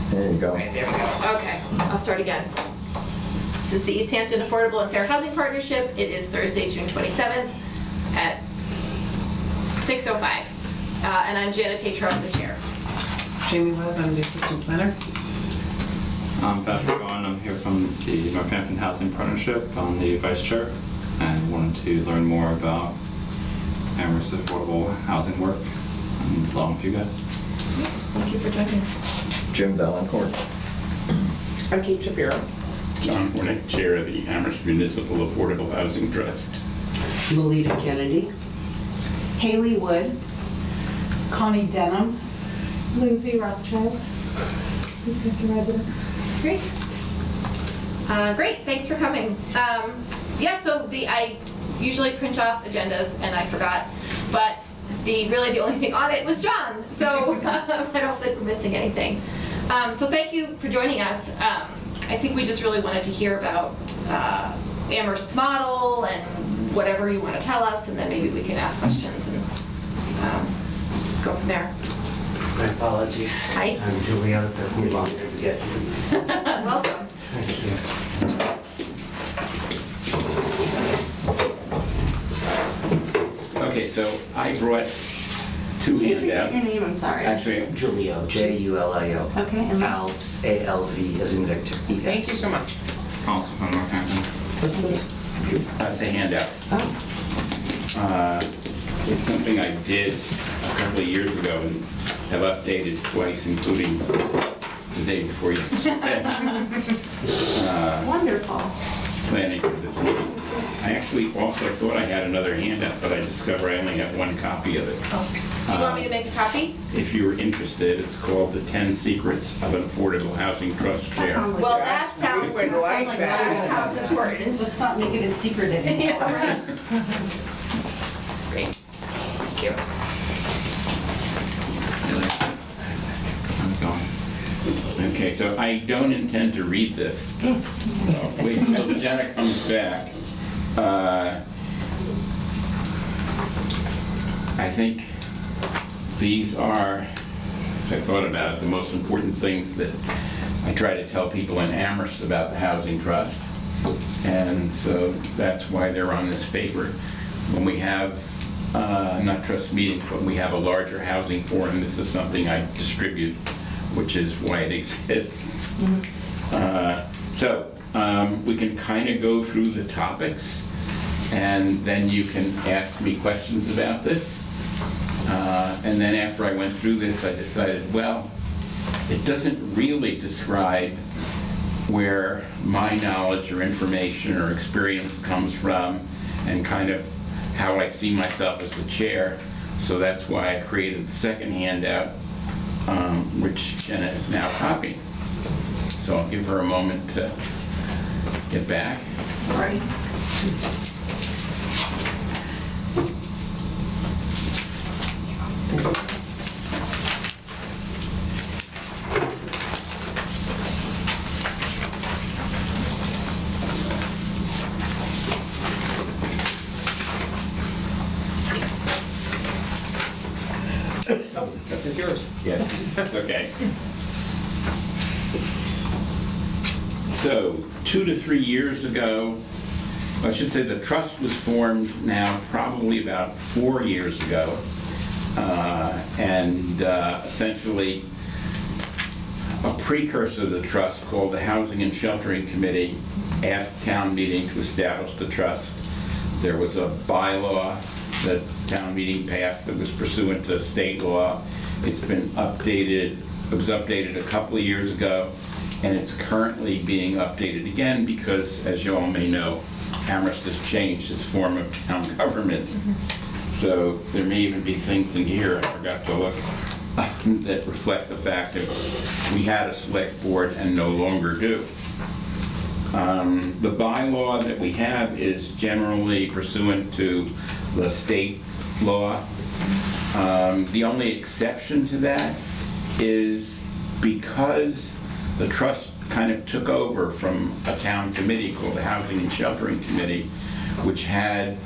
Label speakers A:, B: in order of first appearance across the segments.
A: There you go.
B: Right, there we go. Okay, I'll start again. This is the Easthampton Affordable and Fair Housing Partnership. It is Thursday, June 27th at 6:05. And I'm Janet Tatro, the chair.
C: Jamie Webb, I'm the assistant planner.
D: I'm Patrick Owen. I'm here from the Northampton Housing Partnership. I'm the vice chair and wanted to learn more about Amherst affordable housing work and along with you guys.
B: Thank you for joining us.
A: Jim Valancourt.
C: I'm Kate Shapiro.
E: John Hornick, Chair of the Amherst Municipal Affordable Housing Trust.
F: Melita Kennedy.
G: Haley Wood.
H: Connie Denham.
I: Lindsay Rothschild, Easthampton resident.
B: Great. Great, thanks for coming. Yeah, so I usually print off agendas and I forgot, but really the only thing on it was John, so I don't think we're missing anything. So thank you for joining us. I think we just really wanted to hear about Amherst's model and whatever you want to tell us, and then maybe we can ask questions and go from there.
J: My apologies.
B: Hi.
J: I'm Julia, the new long to forget.
B: Welcome.
J: Thank you.
E: Okay, so I brought two
G: Your
E: handouts.
G: name, I'm sorry.
E: Actually,
J: Julio, Julio.
G: Okay, and
J: Alves, ALV as in Victor.
C: Thank you so much.
D: Also from Northampton.
F: What's this?
E: that's a handout.
F: Oh,
E: It's something I did a couple of years ago and have updated twice, including the day before yesterday.
G: wonderful.
E: Planning for this meeting. I actually also thought I had another handout, but I discovered I only have one copy of it.
B: Do you want me to make a copy?
E: If you're interested, it's called The 10 Secrets of an Affordable Housing Trust Chair.
B: Well, that sounds
C: would like that.
B: that sounds important.
G: Let's not make it a secret anymore.
B: Yeah, right. Great. Thank you.
D: I'm going.
E: Okay, so I don't intend to read this. Wait until Janet comes back. I think these are, as I thought about it, the most important things that I try to tell people in Amherst about the Housing Trust. And so that's why they're on this paper. When we have, not trust meetings, but when we have a larger housing forum, this is something I distribute, which is why it exists. So we can kind of go through the topics, and then you can ask me questions about this. And then after I went through this, I decided, well, it doesn't really describe where my knowledge or information or experience comes from and kind of how I see myself as the chair. So that's why I created the second handout, which Jenna is now copying. So I'll give her a moment to get back.
B: Sorry.
E: This is yours. Yes, that's okay. So 2 to 3 years ago, I should say the trust was formed now probably about 4 years ago. Essentially a precursor to the trust called the Housing and Sheltering Committee asked town meeting to establish the trust. There was a bylaw that town meeting passed that was pursuant to state law. It's been updated, it was updated a couple of years ago, and it's currently being updated again because, as you all may know, Amherst has changed its form of town government. So there may even be things in here, I forgot to look, that reflect the fact that we had a select board and no longer do. The bylaw that we have is generally pursuant to the state law. The only exception to that is because the trust kind of took over from a town committee called the Housing and Sheltering Committee, which had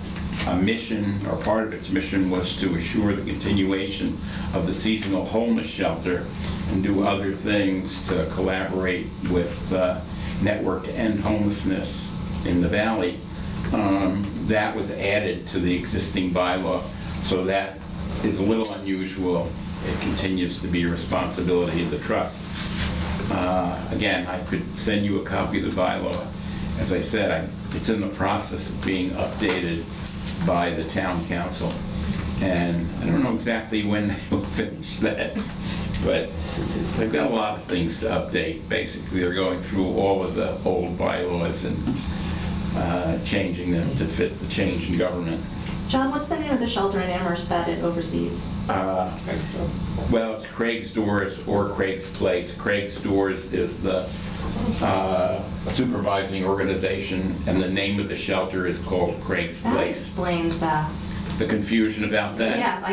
E: a mission, or part of its mission, was to assure the continuation of the seasonal homeless shelter and do other things to collaborate with Network to End Homelessness in the Valley. That was added to the existing bylaw, so that is a little unusual. It continues to be a responsibility of the trust. Again, I could send you a copy of the bylaw. As I said, it's in the process of being updated by the town council. And I don't know exactly when they will finish that, but they've got a lot of things to update. Basically, they're going through all of the old bylaws and changing them to fit the change in government.
B: John, what's the name of the shelter in Amherst that it oversees?
E: Well, it's Craig's Doors or Craig's Place. Craig's Doors is the supervising organization, and the name of the shelter is called Craig's
B: That
E: Place.
B: explains that.
E: The confusion about that?
B: Yes,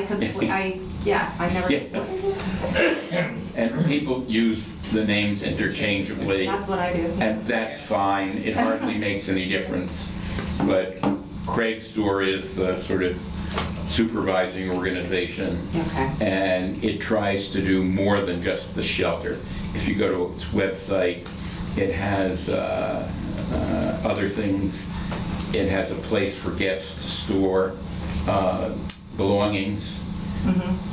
B: I never.
E: Yes. And people use the names interchangeably.
B: That's what I do.
E: And that's fine, it hardly makes any difference. But Craig's Door is the sort of supervising organization.
B: Okay.
E: And it tries to do more than just the shelter. If you go to its website, it has other things. It has a place for guests to store belongings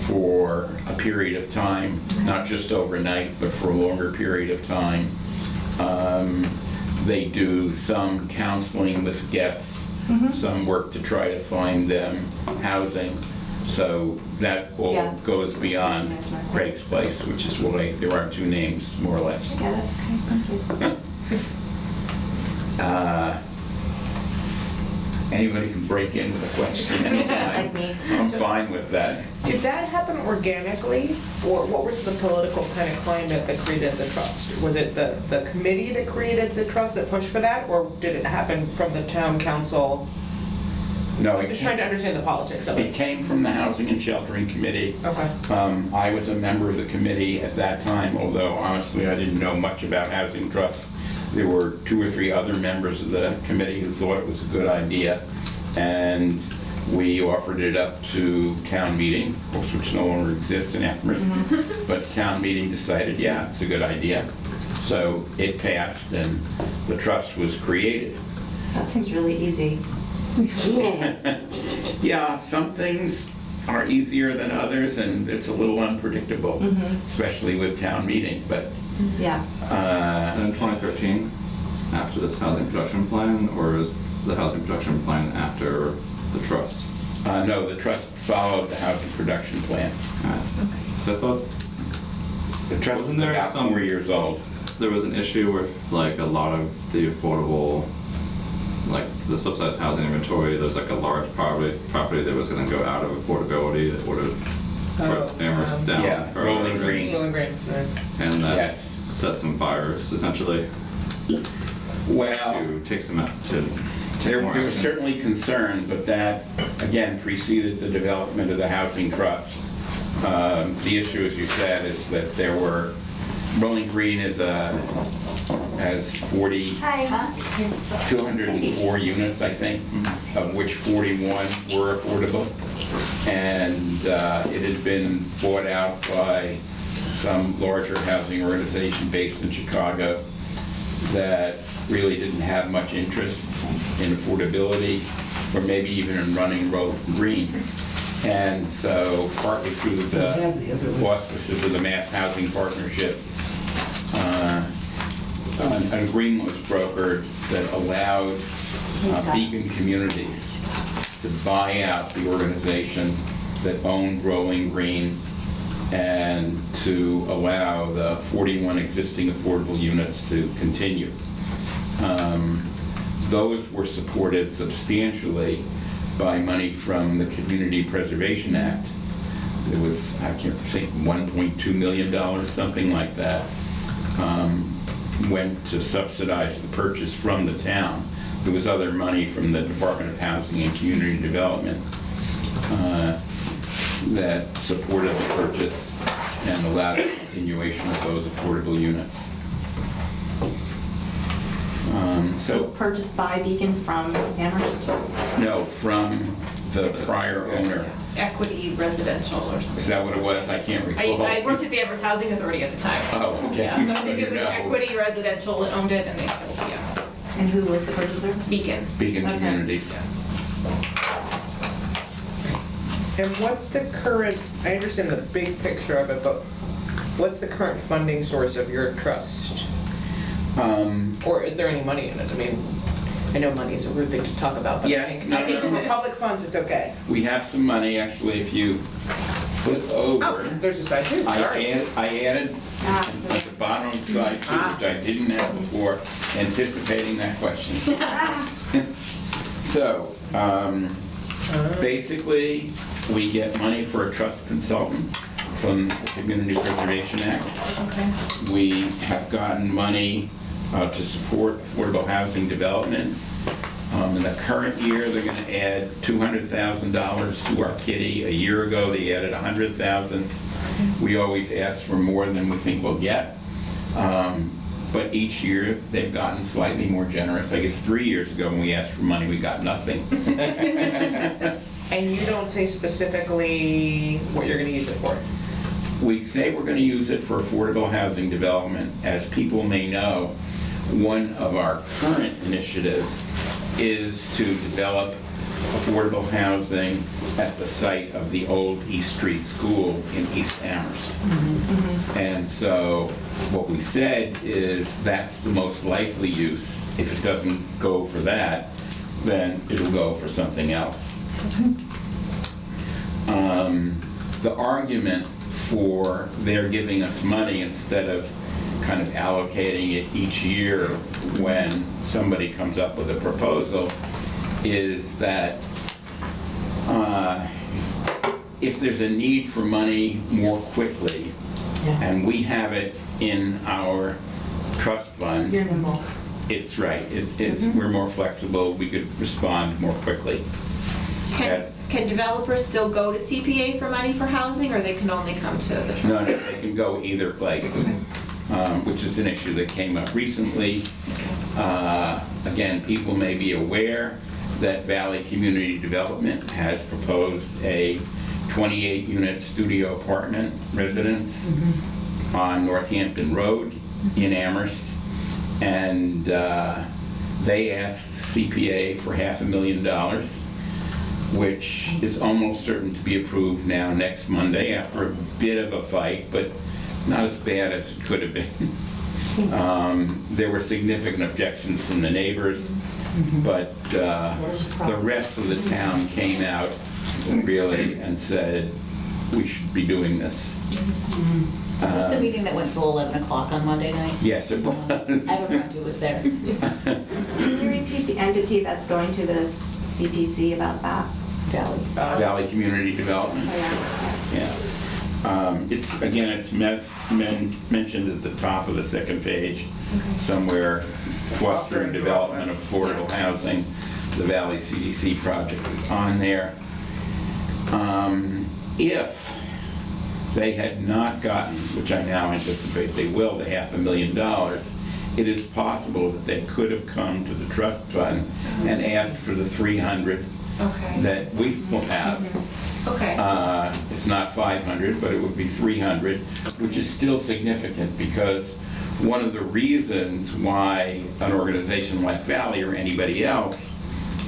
E: for a period of time, not just overnight, but for a longer period of time. They do some counseling with guests, some work to try to find them housing. So that all goes beyond Craig's Place, which is why there are two names, more or less.
B: I get it. Okay, thank you.
E: Anybody can break in with a question anytime.
B: Like me.
E: I'm fine with that.
C: Did that happen organically, or what was the political kind of climate that created the trust? Was it the committee that created the trust that pushed for that, or did it happen from the town council?
E: No,
C: I'm just trying to understand the politics of
E: it
C: it.
E: came from the Housing and Sheltering Committee.
C: Okay.
E: I was a member of the committee at that time, although honestly I didn't know much about housing trusts. There were 2 or 3 other members of the committee who thought it was a good idea, and we offered it up to town meeting, which no longer exists in Amherst, but town meeting decided, yeah, it's a good idea. So it passed and the trust was created.
B: That seems really easy.
E: Yeah, some things are easier than others, and it's a little unpredictable, especially with town meeting, but
B: Yeah.
D: So in 2013, after this housing production plan, or is the housing production plan after the trust?
E: no, the trust followed the housing production plan.
D: So I thought
E: The trust is
D: Wasn't there
E: about
D: some-
E: 4 years old.
D: there was an issue with like a lot of the affordable, like the subsidized housing inventory. There's like a large property that was going to go out of affordability that would have put Amherst down
E: yeah,
D: further.
E: Rolling Green.
C: Rolling Green, right.
D: And that
E: Yes.
D: set some fires essentially
E: Well,
D: to take some to
E: there
D: take more
E: was
D: action.
E: certainly concern, but that, again, preceded the development of the housing trust. The issue, as you said, is that there were, Rolling Green has 204 units, I think, of which 41 were affordable. And it had been bought out by some larger housing organization based in Chicago that really didn't have much interest in affordability, or maybe even in running Rolling Green. And so partly through the auspices of the Mass Housing Partnership, an agreement was brokered that allowed Beacon Communities to buy out the organization that owned Rolling Green and to allow the 41 existing affordable units to continue. Those were supported substantially by money from the Community Preservation Act. It was, I can't think, $1.2 million, something like that, went to subsidize the purchase from the town. There was other money from the Department of Housing and Community Development that supported the purchase and allowed the continuation of those affordable units.
G: So purchased by Beacon from Amherst?
E: No, from the prior owner.
B: Equity residential or something.
E: Is that what it was? I can't recall.
B: I worked at the Amherst Housing Authority at the time.
E: Oh, okay.
B: Yeah, so I think it was
E: No.
B: Equity Residential that owned it and they sold, yeah.
G: And who was the purchaser?
B: Beacon.
E: Beacon
G: Okay.
E: Communities.
C: And what's the current, I understand the big picture of it, but what's the current funding source of your trust? Or is there any money in it? I mean, I know money is a rude thing to talk about, but
E: Yes,
C: I think
E: no.
C: for public funds, it's okay.
E: We have some money, actually, if you flip
C: Oh,
E: over.
C: there's a side too, sorry.
E: I added at the bottom side, too, which I didn't have before, anticipating that question. So, basically, we get money for a trust consultant from the Community Preservation Act.
B: Okay.
E: We have gotten money to support affordable housing development. In the current year, they're going to add $200,000 to our kitty. A year ago, they added $100,000. We always ask for more than we think we'll get. But each year, they've gotten slightly more generous. I guess 3 years ago, when we asked for money, we got nothing.
C: And you don't say specifically what you're gonna use it for?
E: We say we're going to use it for affordable housing development. As people may know, one of our current initiatives is to develop affordable housing at the site of the old East Street School in East Amherst. And so what we said is that's the most likely use. If it doesn't go for that, then it'll go for something else. The argument for their giving us money instead of kind of allocating it each year when somebody comes up with a proposal is that if there's a need for money more quickly and we have it in our trust fund,
G: You're nimble.
E: it's right. We're more flexible. We could respond more quickly.
B: Can developers still go to CPA for money for housing, or they can only come to the trust?
E: No, they can go either place, which is an issue that came up recently. Again, people may be aware that Valley Community Development has proposed a 28-unit studio apartment residence on Northampton Road in Amherst. And they asked CPA for $500,000, which is almost certain to be approved now next Monday after a bit of a fight, but not as bad as it could have been. There were significant objections from the neighbors, but the rest of the town came out really and said, we should be doing this.
A: Is this the meeting that went till 11 o'clock on Monday night?
E: Yes, it was.
A: I have a friend who was there.
G: Can you repeat the entity that's going to this CPC about that? Valley.
E: Valley Community Development.
G: Oh, yeah.
E: Yeah. It's mentioned at the top of the second page, somewhere, fostering development of affordable housing. The Valley CDC project is on there. If they had not gotten, which I now anticipate they will, the $500,000, it is possible that they could have come to the trust fund and asked for the $300,000 that we will have. It's not $500,000, but it would be $300,000, which is still significant because one of the reasons why an organization like Valley or anybody else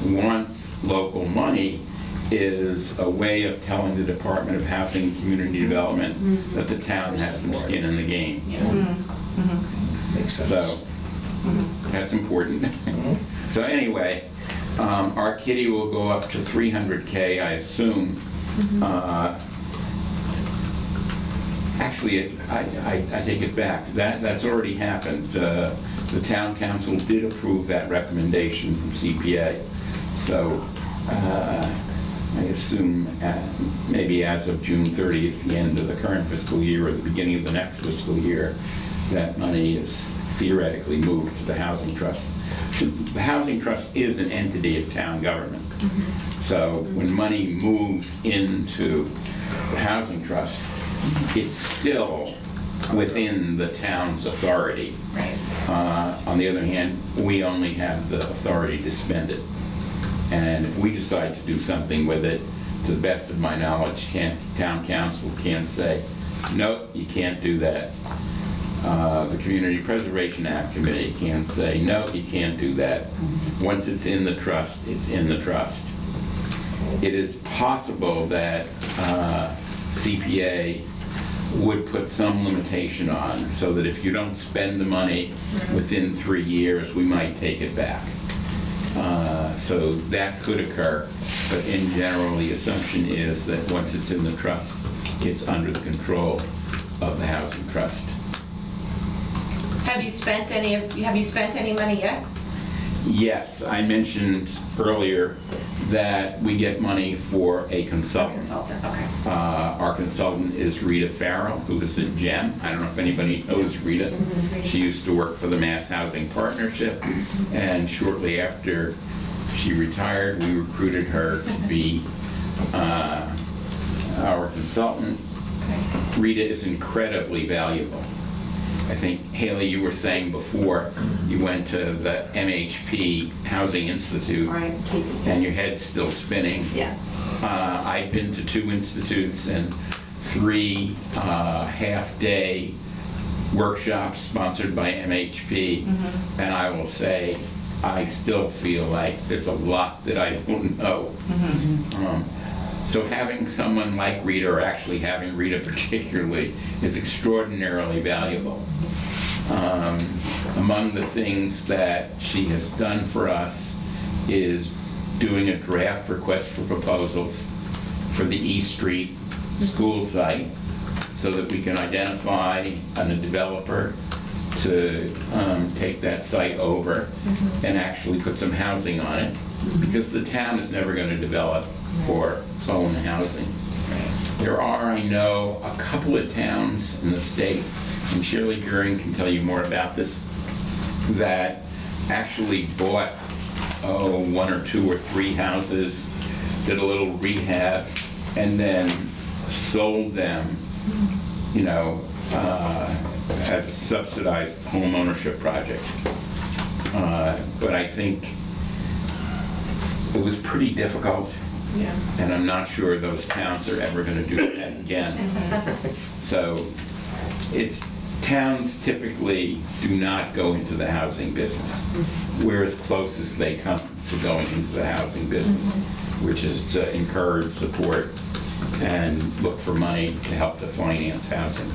E: wants local money is a way of telling the Department of Housing and Community Development that the town has some skin in the game.
F: Makes sense.
E: So that's important. So anyway, our kitty will go up to $300K, I assume. Actually, I take it back. That's already happened. The town council did approve that recommendation from CPA. So I assume maybe as of June 30th, the end of the current fiscal year or the beginning of the next fiscal year, that money is theoretically moved to the Housing Trust. The Housing Trust is an entity of town government. So when money moves into the Housing Trust, it's still within the town's authority.
B: Right.
E: On the other hand, we only have the authority to spend it. And if we decide to do something with it, to the best of my knowledge, town council can't say, nope, you can't do that. The Community Preservation Act Committee can't say, no, you can't do that. Once it's in the trust, it's in the trust. It is possible that CPA would put some limitation on, so that if you don't spend the money within 3 years, we might take it back. So that could occur, but in general, the assumption is that once it's in the trust, it's under the control of the Housing Trust.
B: Have you spent any money yet?
E: Yes, I mentioned earlier that we get money for a consultant.
B: Consultant, okay.
E: Our consultant is Rita Farrell, who is at GEM. I don't know if anybody knows Rita. She used to work for the Mass Housing Partnership, and shortly after she retired, we recruited her to be our consultant.
B: Okay.
E: Rita is incredibly valuable. I think, Haley, you were saying before, you went to the MHP Housing Institute,
G: Right.
E: and your head's still spinning.
G: Yeah.
E: I've been to 2 institutes and 3 half-day workshops sponsored by MHP, and I will say, I still feel like there's a lot that I don't know. So having someone like Rita, or actually having Rita particularly, is extraordinarily valuable. Among the things that she has done for us is doing a draft request for proposals for the East Street school site, so that we can identify a developer to take that site over and actually put some housing on it, because the town is never going to develop or own housing. There are, I know, a couple of towns in the state, and Shirley Goering can tell you more about this, that actually bought 1 or 2 or 3 houses, did a little rehab, and then sold them, you know, as a subsidized home ownership project. But I think it was pretty difficult.
B: Yeah.
E: And I'm not sure those towns are ever going to do that again. So towns typically do not go into the housing business. We're as close as they come to going into the housing business, which is to encourage, support, and look for money to help to finance housing.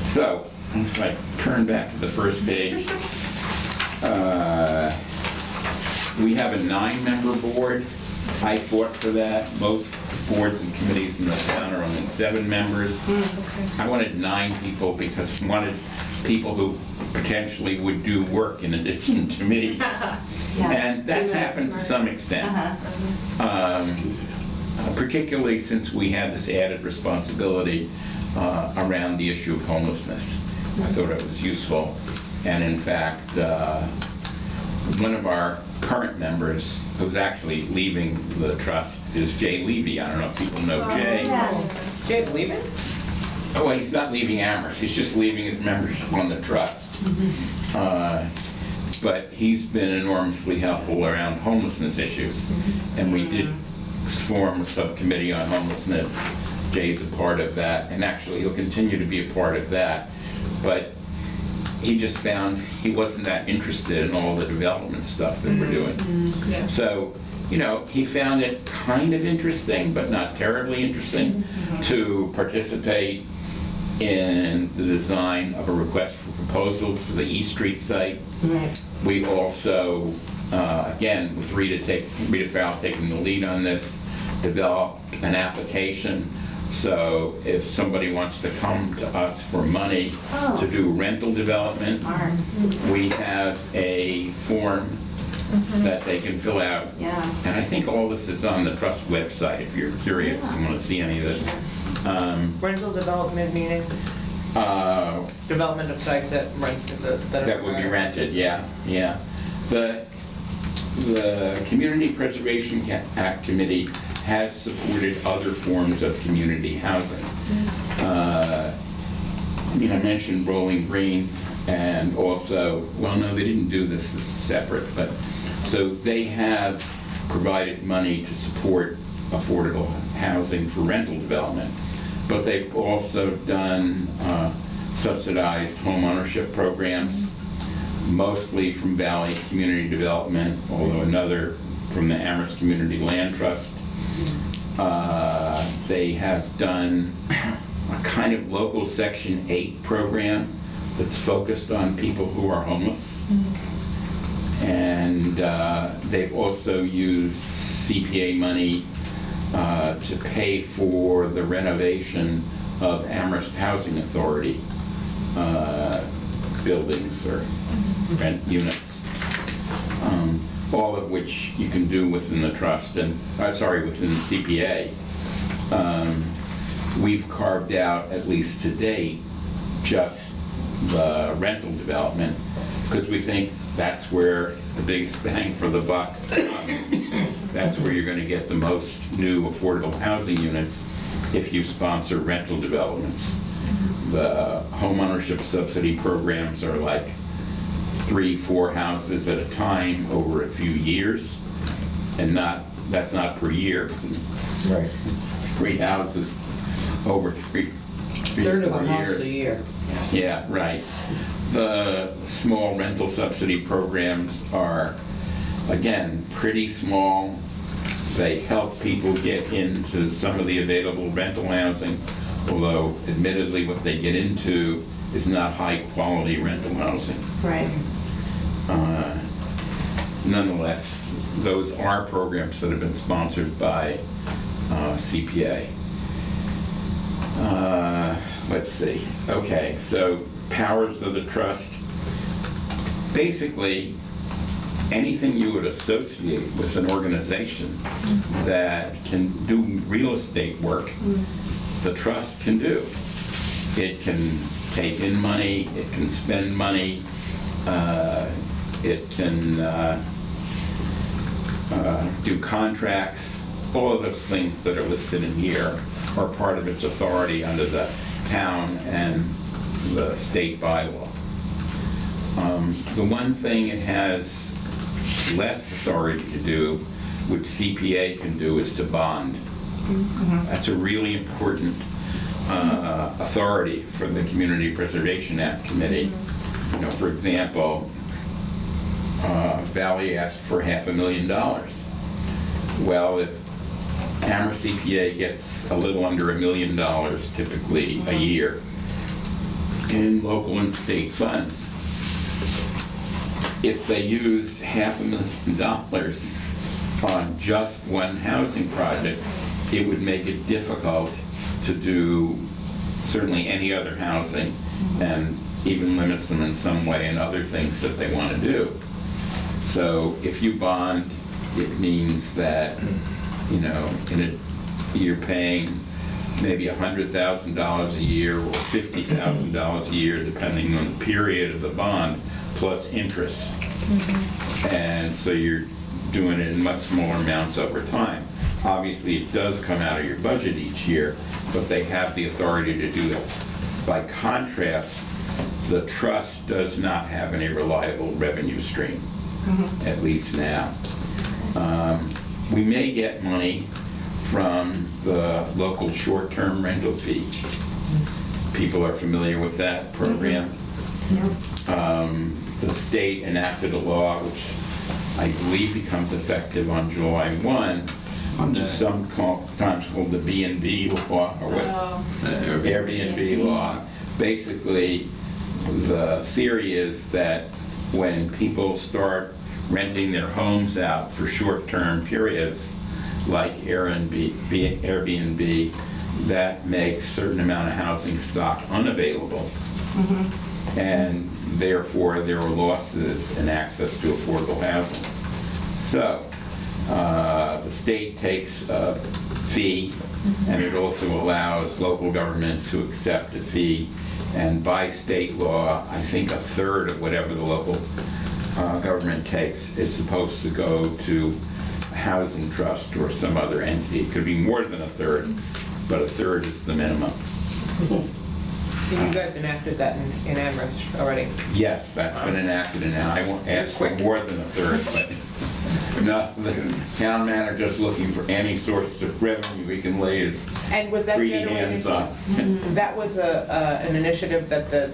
E: So if I turn back to the first page, we have a 9-member board. I fought for that. Most boards and committees in the town are only 7 members. I wanted 9 people because I wanted people who potentially would do work in addition to me. And that's happened to some extent. Particularly since we had this added responsibility around the issue of homelessness. I thought it was useful. And in fact, one of our current members, who's actually leaving the trust, is Jay Levy. I don't know if people know Jay.
G: Yes.
C: Jay's leaving?
E: Oh, well, he's not leaving Amherst. He's just leaving his membership on the trust. But he's been enormously helpful around homelessness issues. And we did form a subcommittee on homelessness. Jay's a part of that, and actually he'll continue to be a part of that. But he just found he wasn't that interested in all the development stuff that we're doing.
B: Yeah.
E: So, you know, he found it kind of interesting, but not terribly interesting, to participate in the design of a request for proposal for the East Street site.
G: Right.
E: We also, again, with Rita Farrell taking the lead on this, developed an application. So if somebody wants to come to us for money to do rental development,
G: Smart.
E: we have a form that they can fill out.
G: Yeah.
E: And I think all this is on the trust website if you're curious and want to see any of this.
C: Rental development meaning? Development of sites that
E: That would be rented, yeah. The Community Preservation Act Committee has supported other forms of community housing. I mentioned Rolling Green, and also, well, no, they didn't do this is separate, but so they have provided money to support affordable housing for rental development, but they've also done subsidized home ownership programs, mostly from Valley Community Development, although another from the Amherst Community Land Trust. They have done a kind of local Section 8 program that's focused on people who are homeless. And they've also used CPA money to pay for the renovation of Amherst Housing Authority buildings or rent units, all of which you can do within the trust and, within the CPA. We've carved out, at least to date, just the rental development, because we think that's where the biggest bang for the buck comes. That's where you're going to get the most new affordable housing units if you sponsor rental developments. The home ownership subsidy programs are like 3-4 houses at a time over a few years, and that's not per year.
C: Right.
E: 3 houses over 3
C: Third of
E: or 4
C: a house
E: years.
C: a year.
E: Yeah, right. The small rental subsidy programs are, again, pretty small. They help people get into some of the available rental housing, although admittedly what they get into is not high-quality rental housing.
G: Right.
E: Nonetheless, those are programs that have been sponsored by CPA. Let's see. Okay, so powers of the trust. Basically, anything you would associate with an organization that can do real estate work, the trust can do. It can take in money, it can spend money, it can do contracts. All of those things that are listed in here are part of its authority under the town and the state bylaw. The one thing it has less authority to do, which CPA can do, is to bond. That's a really important authority for the Community Preservation Act Committee. You know, for example, Valley asked for $500,000. Well, if Amherst CPA gets a little under $1 million typically a year in local and state funds. If they used $500,000 on just one housing project, it would make it difficult to do certainly any other housing, and even limits them in some way in other things that they want to do. So if you bond, it means that, you know, you're paying maybe $100,000 a year or $50,000 a year, depending on the period of the bond, plus interest. And so you're doing it in much smaller amounts over time. Obviously, it does come out of your budget each year, but they have the authority to do that. By contrast, the trust does not have any reliable revenue stream, at least now. We may get money from the local short-term rental fee. People are familiar with that program. The state enacted a law which I believe becomes effective on July 1, which is sometimes called the B&B law, or what? Airbnb law. Basically, the theory is that when people start renting their homes out for short-term periods, like Airbnb, that makes a certain amount of housing stock unavailable. And therefore, there are losses in access to affordable housing. So, the state takes a fee, and it also allows local government to accept a fee. And by state law, I think 1/3 of whatever the local government takes is supposed to go to housing trust or some other entity. It could be more than a third, but a third is the minimum.
C: You guys enacted that in Amherst already?
E: Yes, that's been enacted, and now I won't ask for more than a third, but no, the town manager's looking for any source of revenue he can lay his
C: And was that
E: free
C: generated?
E: hands on.
C: That was an initiative that the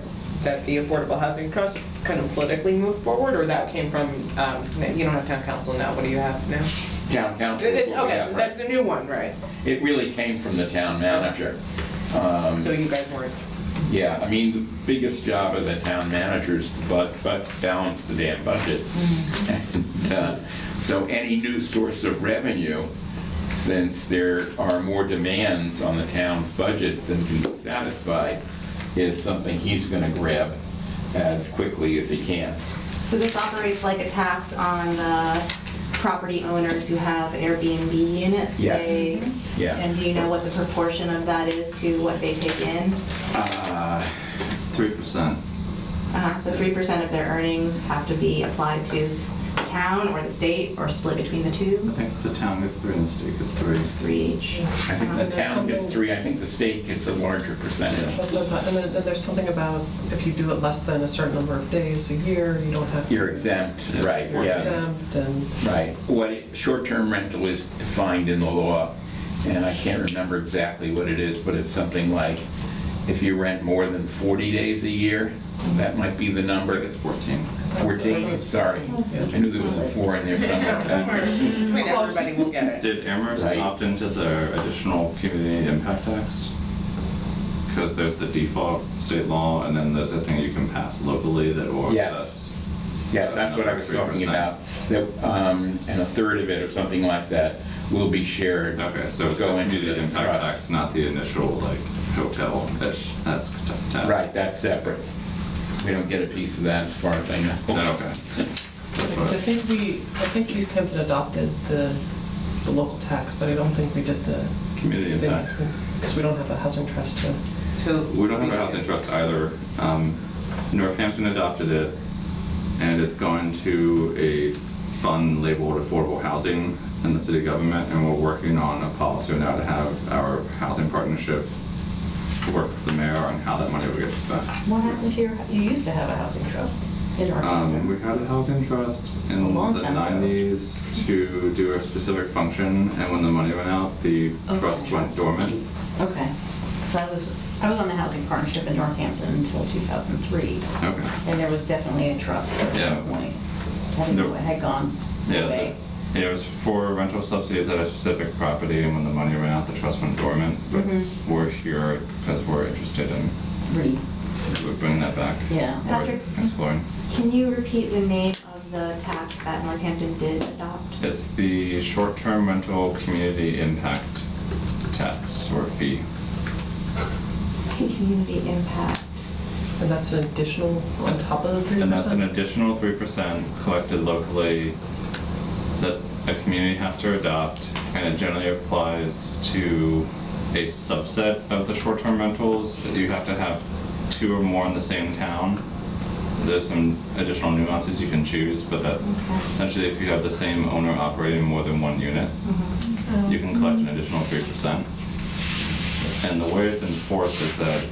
C: Affordable Housing Trust kind of politically moved forward, or that came from, you don't have town council now, what do you have now?
E: Town council is what we
C: Okay,
E: have, right?
C: that's the new one, right?
E: It really came from the town manager.
C: So you guys weren't,
E: Yeah, I mean, the biggest job of the town manager is to balance the damn budget. And so any new source of revenue, since there are more demands on the town's budget than can be satisfied, is something he's going to grab as quickly as he can.
G: So this operates like a tax on the property owners who have Airbnb units?
E: Yes.
G: They-
E: Yeah.
G: And do you know what the proportion of that is to what they take in?
D: 3%.
G: So 3% of their earnings have to be applied to the town or the state, or split between the
D: I
G: two?
D: think the town gets 3 and the state gets 3.
G: 3 each.
E: I think the town gets 3, I think the state gets a larger percentage.
F: That's what I thought. And then there's something about if you do it less than a certain number of days a year, you don't have.
E: You're exempt, right,
F: You're
E: yeah.
F: exempt and.
E: Right. Short-term rental is defined in the law, and I can't remember exactly what it is, but it's something like, if you rent more than 40 days a year, that might be the
D: I
E: number.
D: think it's 14.
E: 14, sorry. I knew there was a 4 in there somewhere.
C: I mean, everybody will get it.
D: Did Amherst
E: Right.
D: opt into the additional community impact tax? Because there's the default state law, and then there's a thing you can pass locally that will
E: Yes.
D: assess.
E: Yes, that's what I was talking about. That, and a third of it or something like that will be shared.
D: Okay, so it's the
E: Go into
D: community
E: the
D: impact
E: trust.
D: tax, not the initial, like, hotel-ish tax.
E: Right, that's separate. We don't get a piece of that as far as I know.
D: Okay. That's
F: So
D: what
F: I think Easthampton adopted the local tax, but I don't think we did the.
D: community impact.
F: Because we don't have a housing trust to.
C: So
D: We don't have a housing trust either. Northampton adopted it, and it's going to a fund labeled affordable housing in the city government, and we're working on a policy now to have our housing partnership work with the mayor on how that money will get spent.
A: What happened to you used to have a housing trust in Northampton?
D: We had a housing trust in
A: A long
D: the
A: time ago.
D: 90s to do a specific function, and when the money went out, the
A: Oh,
D: trust went dormant.
A: Okay. So I was on the housing partnership in Northampton until 2003,
D: Okay.
A: and there was definitely a trust at
D: Yeah.
A: that point. I think
D: No.
A: it had gone
D: Yeah,
A: away.
D: it was for rental subsidies at a specific property, and when the money ran out, the trust went dormant. But
A: Mhm.
D: we're here because we're interested in bringing that back.
A: Yeah.
D: or
G: Patrick?
D: Exploring.
G: Can you repeat the name of the tax that Northampton did adopt?
D: It's the short-term rental community impact tax or fee.
G: Community impact.
F: And that's an additional on top of the 3%?
D: And that's an additional 3% collected locally that a community has to adopt, and it generally applies to a subset of the short-term rentals. You have to have 2 or more in the same town. There's some additional nuances you can choose, but that essentially if you have the same owner operating more than 1 unit, you can collect an additional 3%. And the way it's enforced is that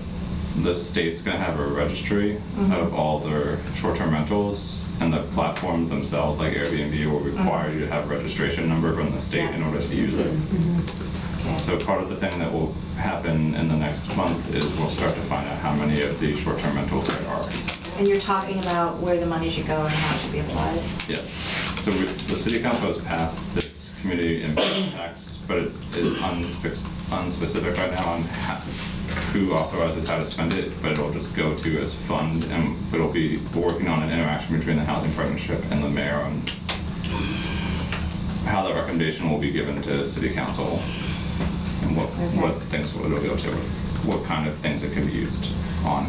D: the state's gonna have a registry of all their short-term rentals, and the platforms themselves, like Airbnb, will require you to have a registration number from the state in order to use it.
G: Okay.
D: So part of the thing that will happen in the next month is we'll start to find out how many of the short-term rentals there are.
G: And you're talking about where the money should go and how it should be applied?
D: Yes. So the city council has passed this community impact tax, but it is unspecific right now on who authorizes how to spend it, but it'll just go to as fund, and we're working on an interaction between the housing partnership and the mayor on how that recommendation will be given to city council and what things it'll go to, what kind of things it can be used on.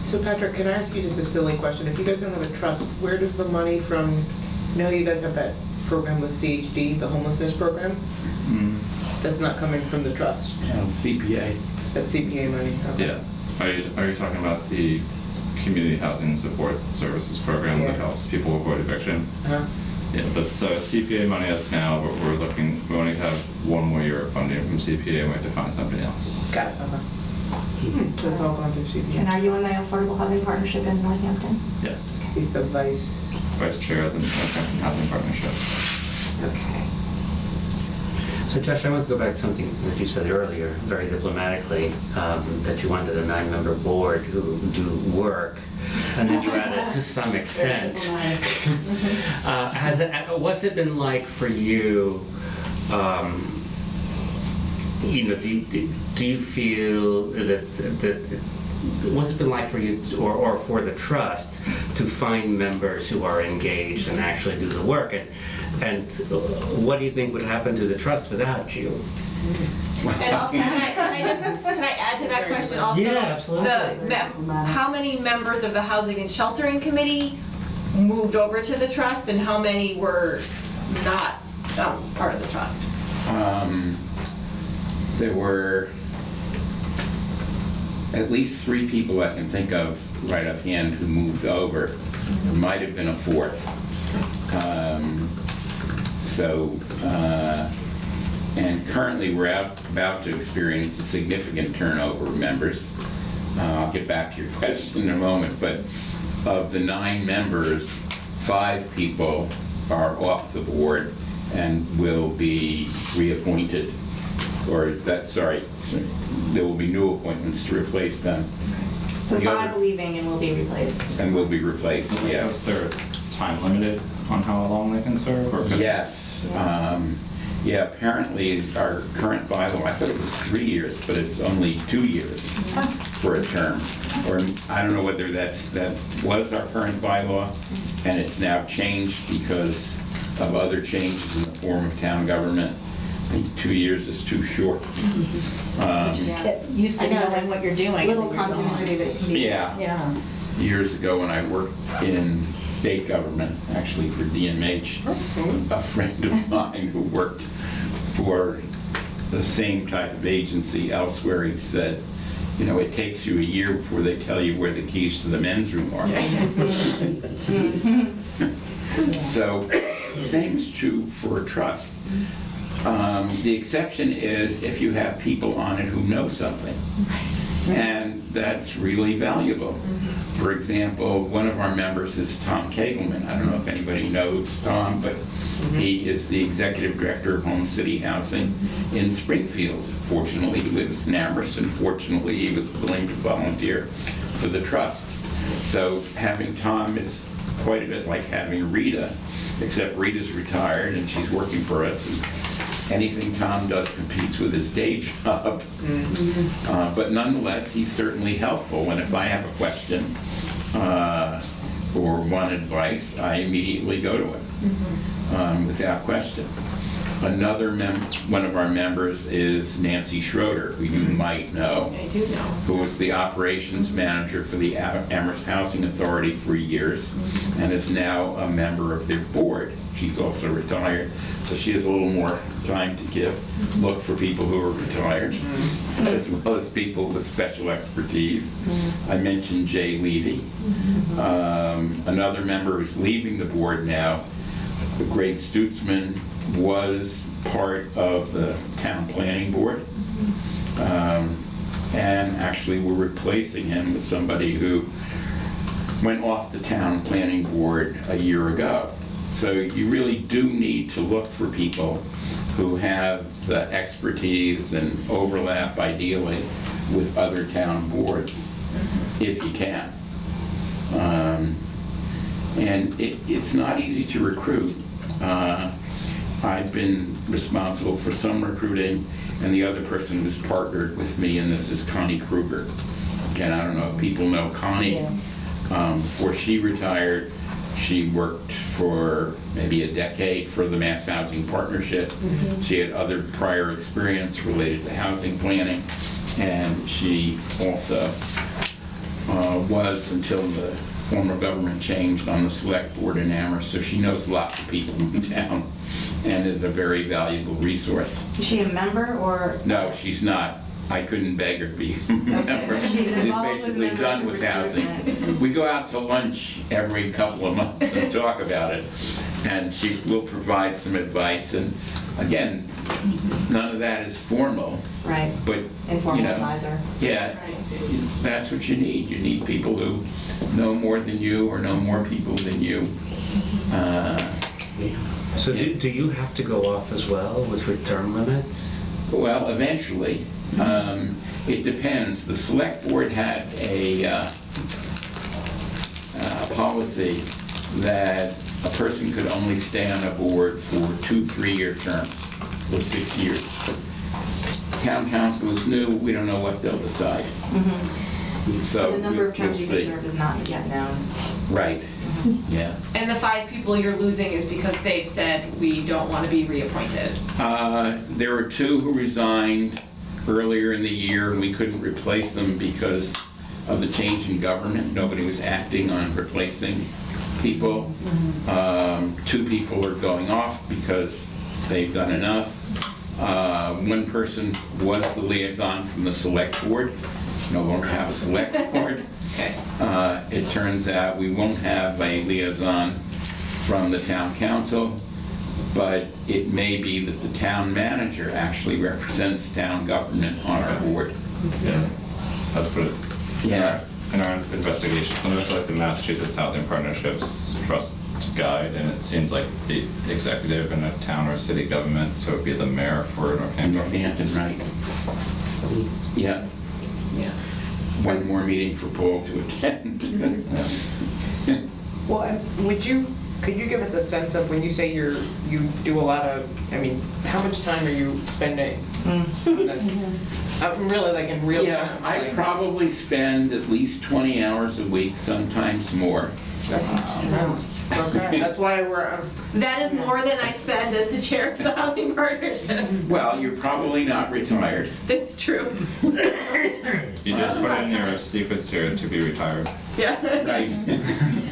C: So Patrick, can I ask you just a silly question? If you guys don't have a trust, where does the money from, you know you guys have that program with CHD, the homelessness program? That's not coming from the trust?
E: CPA.
C: That's CPA money? Okay.
D: Yeah. Are you talking about the community housing support services program that
C: Yeah.
D: helps people avoid eviction?
C: Uh-huh.
D: Yeah, but so CPA money as of now, but we only have one more year of funding from CPA, and we have to find something else.
C: Got it, okay. So it's all gone through CPA.
G: And are you in the Affordable Housing Partnership in Northampton?
D: Yes.
C: He's the vice.
D: Vice Chair of the Northampton Housing Partnership.
G: Okay.
J: So Josh, I want to go back to something that you said earlier, very diplomatically, that you wanted a 9-member board who do work, and then you added to some extent. What's it been like for you? Do you feel that what's it been like for you, or for the trust, to find members who are engaged and actually do the work? And what do you think would happen to the trust without you?
B: And also, can I add to that question also?
J: Yeah, absolutely.
B: How many members of the Housing and Sheltering Committee moved over to the trust, and how many were not part of the trust?
E: There were at least 3 people I can think of right offhand who moved over. There might have been a 4th. And currently we're about to experience a significant turnover of members. I'll get back to your question in a moment, but of the 9 members, 5 people are off the board and will be reappointed, there will be new appointments to replace them.
G: So
E: The
G: 5
E: other-
G: leaving and will be replaced.
E: And will be replaced,
D: Is
E: yes.
D: there time limited on how long they can serve? Or
E: Yes. Yeah, apparently our current bylaw, I thought it was 3 years, but it's only 2 years for a term. Or I don't know whether that was our current bylaw, and it's now changed because of other changes in the form of town government. I think 2 years is too short.
A: Just get used to knowing what you're doing.
G: Little
A: and then you're
G: continuity
A: gone.
G: that can be.
E: Yeah.
A: Yeah.
E: Years ago when I worked in state government, actually for DMH, a friend of mine who worked for the same type of agency elsewhere, he said, you know, it takes you a year before they tell you where the keys to the men's room are. So, same is true for a trust. The exception is if you have people on it who know something. And that's really valuable. For example, one of our members is Tom Kagelman. I don't know if anybody knows Tom, but he is the executive director of Home City Housing in Springfield. Fortunately, he lives in Amherst, and fortunately, he was willing to volunteer for the trust. So having Tom is quite a bit like having Rita, except Rita's retired and she's working for us. Anything Tom does competes with his day job. But nonetheless, he's certainly helpful. And if I have a question or want advice, I immediately go to him without question. One of our members is Nancy Schroeder, who you might know.
B: I do know.
E: Who was the operations manager for the Amherst Housing Authority for years and is now a member of their board. She's also retired, so she has a little more time to look for people who are retired, as well as people with special expertise. I mentioned Jay Levy. Another member who's leaving the board now, Greg Stutzman, was part of the town planning board. And actually we're replacing him with somebody who went off the town planning board a year ago. So you really do need to look for people who have the expertise and overlap ideally with other town boards, if you can. And it's not easy to recruit. I've been responsible for some recruiting, and the other person who's partnered with me in this is Connie Kruger. Again, I don't know if people know Connie. Before she retired, she worked for maybe a decade for the Mass Housing Partnership. She had other prior experience related to housing planning, and she also was, until the form of government changed, on the select board in Amherst, so she knows lots of people in town and is a very valuable resource.
G: Is she a member or?
E: No, she's not. I couldn't beg her to be a member.
G: She's involved with
E: basically done with
G: membership
E: housing.
G: recruitment.
E: We go out to lunch every couple of months and talk about it. and she will provide some advice. And again, none of that is formal,
G: Right.
E: but,
G: Informal
E: you know,
G: advisor.
E: yeah, that's what you need. You need people who know more than you or know more people than you.
J: So do you have to go off as well with term limits?
E: Well, eventually. It depends. The select board had a policy that a person could only stay on a board for 2 3-year terms, or 6 years. Town council is new, we don't know what they'll decide.
G: So the number of terms
E: we'll
G: you can
E: see.
G: serve is not yet known.
E: Right, yeah.
B: And the 5 people you're losing is because they've said, we don't want to be reappointed.
E: There were 2 who resigned earlier in the year, and we couldn't replace them because of the change in government. Nobody was acting on replacing people. 2 people are going off because they've done enough. 1 person was the liaison from the select board. No longer have a select board.
B: Okay.
E: It turns out we won't have a liaison from the town council, but it may be that the town manager actually represents town government on our board.
D: Yeah, that's good.
E: Yeah.
D: In our investigation, we looked at the Massachusetts Housing Partnerships Trust Guide, and it seems like the executive in a town or city government, so it'd be the mayor for
E: In
D: Northampton.
E: Northampton, right? Yeah.
B: Yeah.
E: 1 more meeting for Paul to attend.
C: Well, and could you give us a sense of when you say you do a lot of, I mean, how much time are you spending? on this? I'm really like in real
E: Yeah,
C: time.
E: I
C: like-
E: probably spend at least 20 hours a week, sometimes more.
C: Okay, that's why
B: That is more than I spend as the chair of the housing partnership.
E: Well, you're probably not retired.
B: That's true.
D: You did put in your secrets here to be retired.
B: Yeah.
E: Right.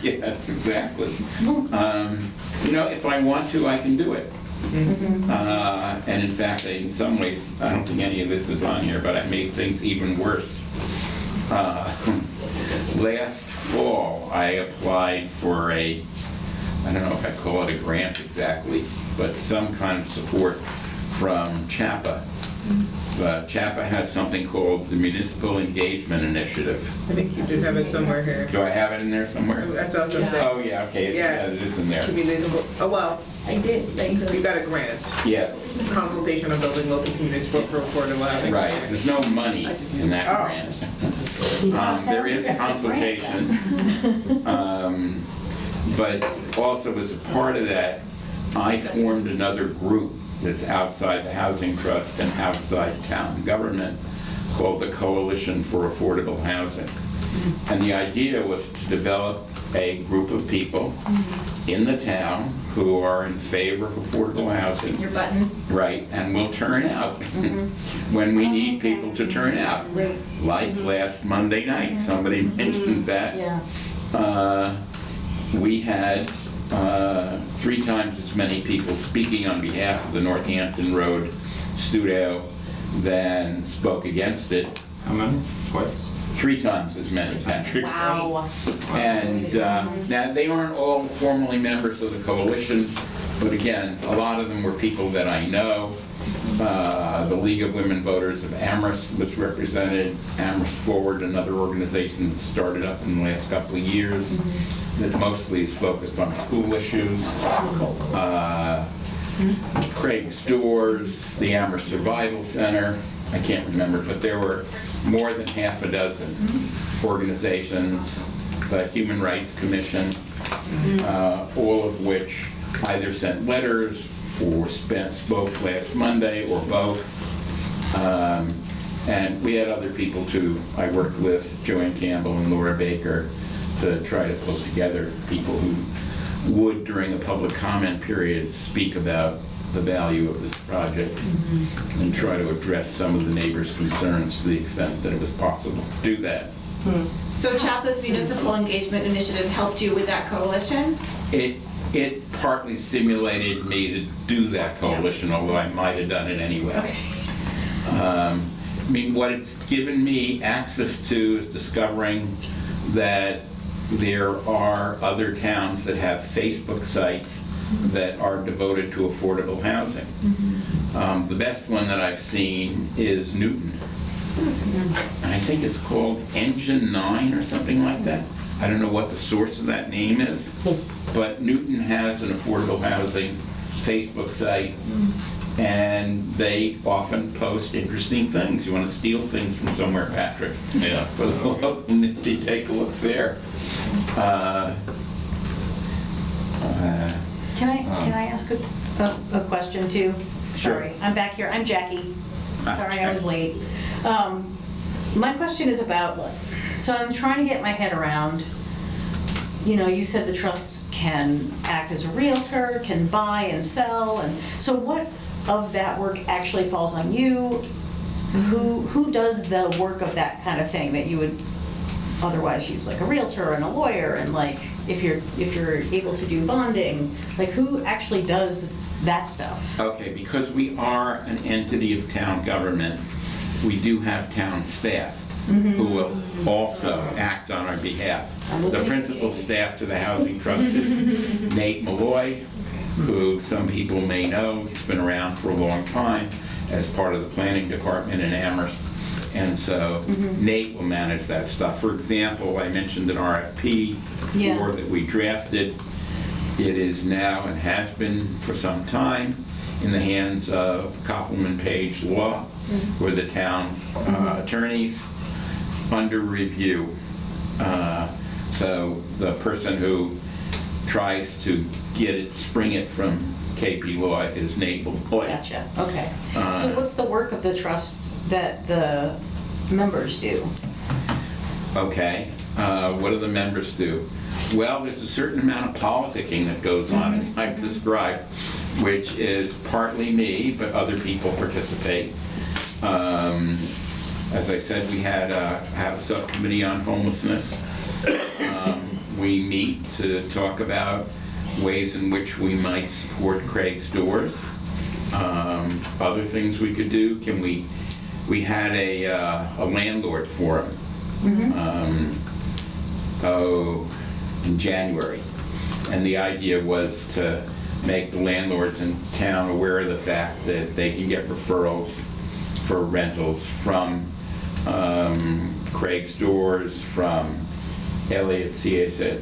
E: Yes, exactly. You know, if I want to, I can do it. And in fact, in some ways, I don't think any of this is on here, but I made things even worse. Last fall, I applied for I don't know if I call it a grant exactly, but some kind of support from CHAPA. CHAPA has something called the Municipal Engagement Initiative.
C: I think you did have it somewhere here.
E: Do I have it in there somewhere?
C: That's what I was gonna say.
E: Oh, yeah, okay,
C: Yeah.
E: it is in there.
C: Communities, oh, well,
B: I did,
C: you got a grant,
E: Yes,
C: consultation on building local communities for affordable housing.
E: right, there's no money in that
C: Oh.
E: grant. There is consultation. But also as a part of that, I formed another group that's outside the Housing Trust and outside town government called the Coalition for Affordable Housing. And the idea was to develop a group of people in the town who are in favor of affordable housing.
B: Your button.
E: Right, and will turn out when we need people to turn out. Like last Monday night, somebody mentioned that. We had 3 times as many people speaking on behalf of the Northampton Road studio than spoke against it.
D: How many? Twice?
E: 3 times as many, Patrick.
G: Wow.
E: And now, they aren't all formally members of the coalition, but again, a lot of them were people that I know. The League of Women Voters of Amherst was represented. Amherst Forward, another organization that started up in the last couple of years that mostly is focused on school issues. Craig's Doors, the Amherst Survival Center, I can't remember, but there were more than half a dozen organizations, the Human Rights Commission, all of which either sent letters or spoke last Monday or both. And we had other people too. I worked with Joanne Campbell and Laura Baker to try to pull together people who would, during a public comment period, speak about the value of this project and try to address some of the neighbors' concerns to the extent that it was possible to do that.
B: So CHAPA's Municipal Engagement Initiative helped you with that coalition?
E: It partly stimulated me to do that coalition, although I might have done it anyway.
B: Okay.
E: I mean, what it's given me access to is discovering that there are other towns that have Facebook sites that are devoted to affordable housing. The best one that I've seen is Newton. And I think it's called Engine 9 or something like that. I don't know what the source of that name is, but Newton has an affordable housing Facebook site, and they often post interesting things. You want to steal things from somewhere, Patrick? Yeah. Take a look there.
A: Can I ask a question too?
E: Sure.
A: Sorry, I'm back here. I'm Jackie. Sorry, I was late. My question is about, so I'm trying to get my head around, you said the trusts can act as a realtor, can buy and sell, and so what of that work actually falls on you? Who does the work of that kind of thing that you would otherwise use, like a realtor and a lawyer, and like if you're able to do bonding, like who actually does that stuff?
E: Okay, because we are an entity of town government, we do have town staff who will also act on our behalf. The principal staff to the Housing Trust is Nate Malloy, who some people may know. He's been around for a long time as part of the planning department in Amherst. And so Nate will manage that stuff. For example, I mentioned an RFP that we drafted. It is now and has been for some time in the hands of Koppelman Page Law, where the town attorneys under review. So the person who tries to spring it from KP Law is Nate Malloy.
A: Gotcha, okay. So what's the work of the trust that the members do?
E: Okay, what do the members do? Well, there's a certain amount of politicking that goes on, as I've described, which is partly me, but other people participate. As I said, we have a subcommittee on homelessness. We meet to talk about ways in which we might support Craig's Doors. Other things we could do, we had a landlord forum in January, and the idea was to make the landlords in town aware of the fact that they can get referrals for rentals from Craig's Doors, from Elliott CHS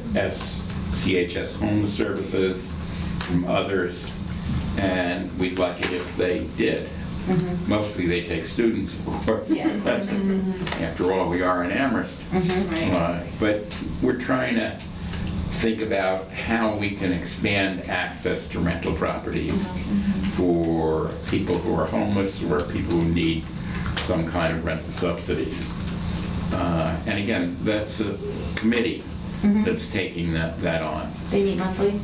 E: Home Services, from others, and we'd like it if they did. Mostly they take students, of course, but after all, we are in Amherst. But we're trying to think about how we can expand access to rental properties for people who are homeless or people who need some kind of rental subsidies. And again, that's a committee that's taking that on.
G: They meet monthly?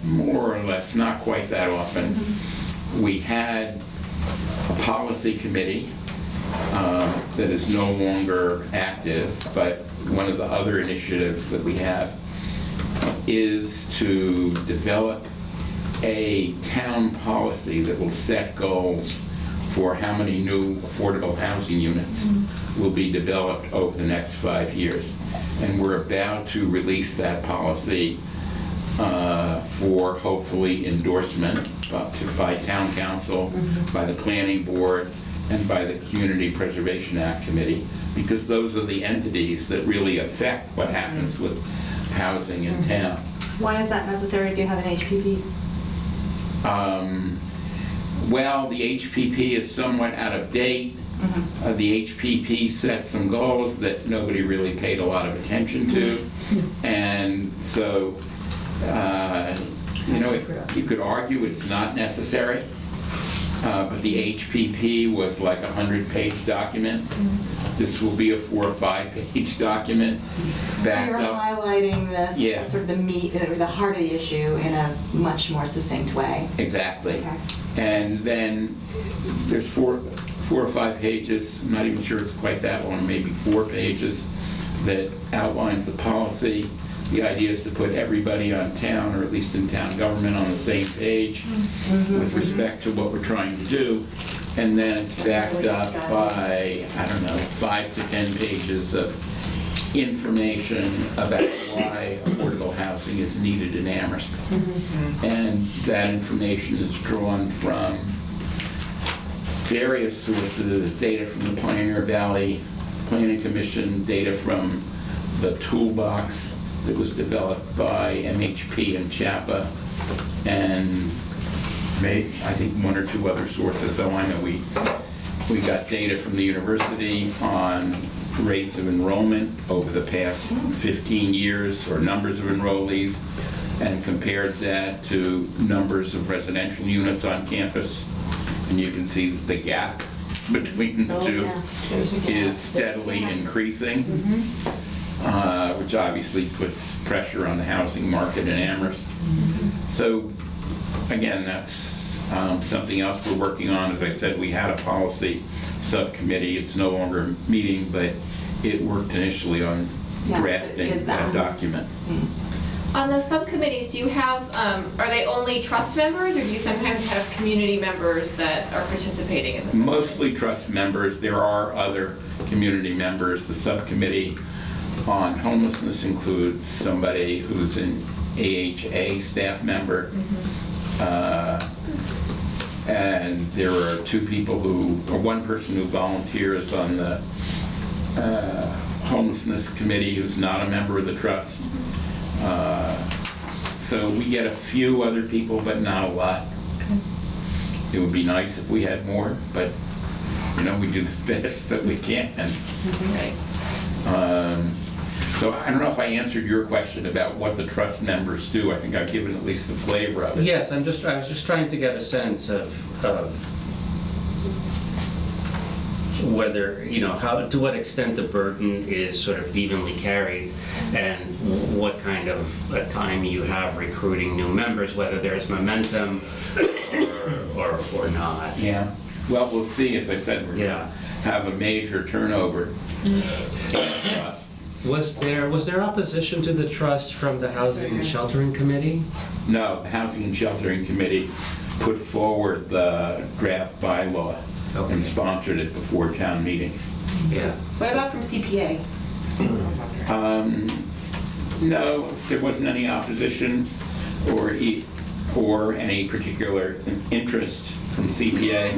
E: More or less, not quite that often. We had a policy committee that is no longer active, but one of the other initiatives that we have is to develop a town policy that will set goals for how many new affordable housing units will be developed over the next 5 years. And we're about to release that policy for hopefully endorsement by town council, by the planning board, and by the Community Preservation Act Committee, because those are the entities that really affect what happens with housing in town.
G: Why is that necessary if you have an HPP?
E: Well, the HPP is somewhat out of date. The HPP set some goals that nobody really paid a lot of attention to. And so, you could argue it's not necessary, but the HPP was like a 100-page document. This will be a 4 or 5-page document.
G: So you're highlighting this,
E: Yeah.
G: sort of the meat, or the heart of the issue in a much more succinct way.
E: Exactly.
G: Okay.
E: And then there's four or 5 pages, I'm not even sure it's quite that long, maybe 4 pages, that outlines the policy. The idea is to put everybody on town, or at least in town government, on the same page with respect to what we're trying to do. And then it's backed up by, I don't know, 5 to 10 pages of information about why affordable housing is needed in Amherst. And that information is drawn from various sources, data from the Pioneer Valley Planning Commission, data from the toolbox that was developed by MHP and CHAPA, and I think one or two other sources. So I know we got data from the university on rates of enrollment over the past 15 years, or numbers of enrollees, and compared that to numbers of residential units on campus. And you can see that the gap between the two is steadily increasing, which obviously puts pressure on the housing market in Amherst. So again, that's something else we're working on. As I said, we had a policy subcommittee. It's no longer meeting, but it worked initially on drafting that document.
B: On the subcommittees, do you have, are they only trust members, or do you sometimes have community members that are participating in the subcommittee?
E: Mostly trust members. There are other community members. The subcommittee on homelessness includes somebody who's an AHA staff member. And there are two people or one person who volunteers on the homelessness committee who's not a member of the trust. So we get a few other people, but not a lot. It would be nice if we had more, but we do the best that we can. So I don't know if I answered your question about what the trust members do. I think I've given at least the flavor of it.
J: Yes, I was just trying to get a sense of whether, to what extent the burden is sort of evenly carried, and what kind of a time you have recruiting new members, whether there's momentum or not.
E: Yeah. Well, we'll see. As I said, we're going to have a major turnover.
J: Was there opposition to the trust from the Housing and Sheltering Committee?
E: No, the Housing and Sheltering Committee put forward the draft bylaw and sponsored it before town meeting.
J: Yeah.
B: What about from CPA?
E: No, there wasn't any opposition or any particular interest from CPA.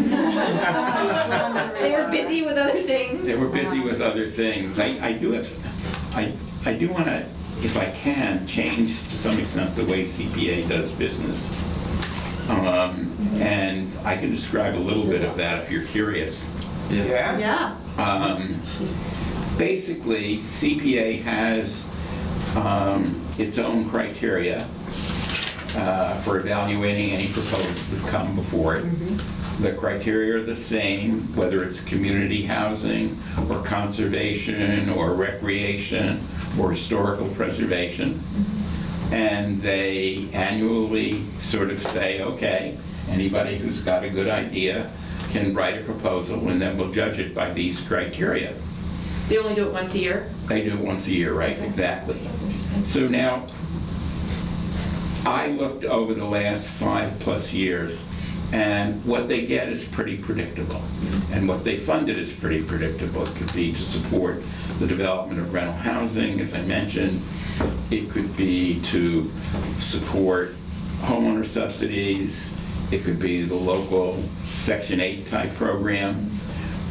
B: They were busy with other things.
E: They were busy with other things. I do want to, if I can, change to some extent the way CPA does business. And I can describe a little bit of that if you're curious.
B: Yeah.
E: Basically, CPA has its own criteria for evaluating any proposals that come before it. The criteria are the same, whether it's community housing or conservation or recreation or historical preservation. And they annually sort of say, okay, anybody who's got a good idea can write a proposal, and then we'll judge it by these criteria.
B: They only do it once a year?
E: They do it once a year, right, exactly. So now, I looked over the last 5+ years, and what they get is pretty predictable. And what they funded is pretty predictable. It could be to support the development of rental housing, as I mentioned. It could be to support homeowner subsidies. It could be the local Section 8 type program,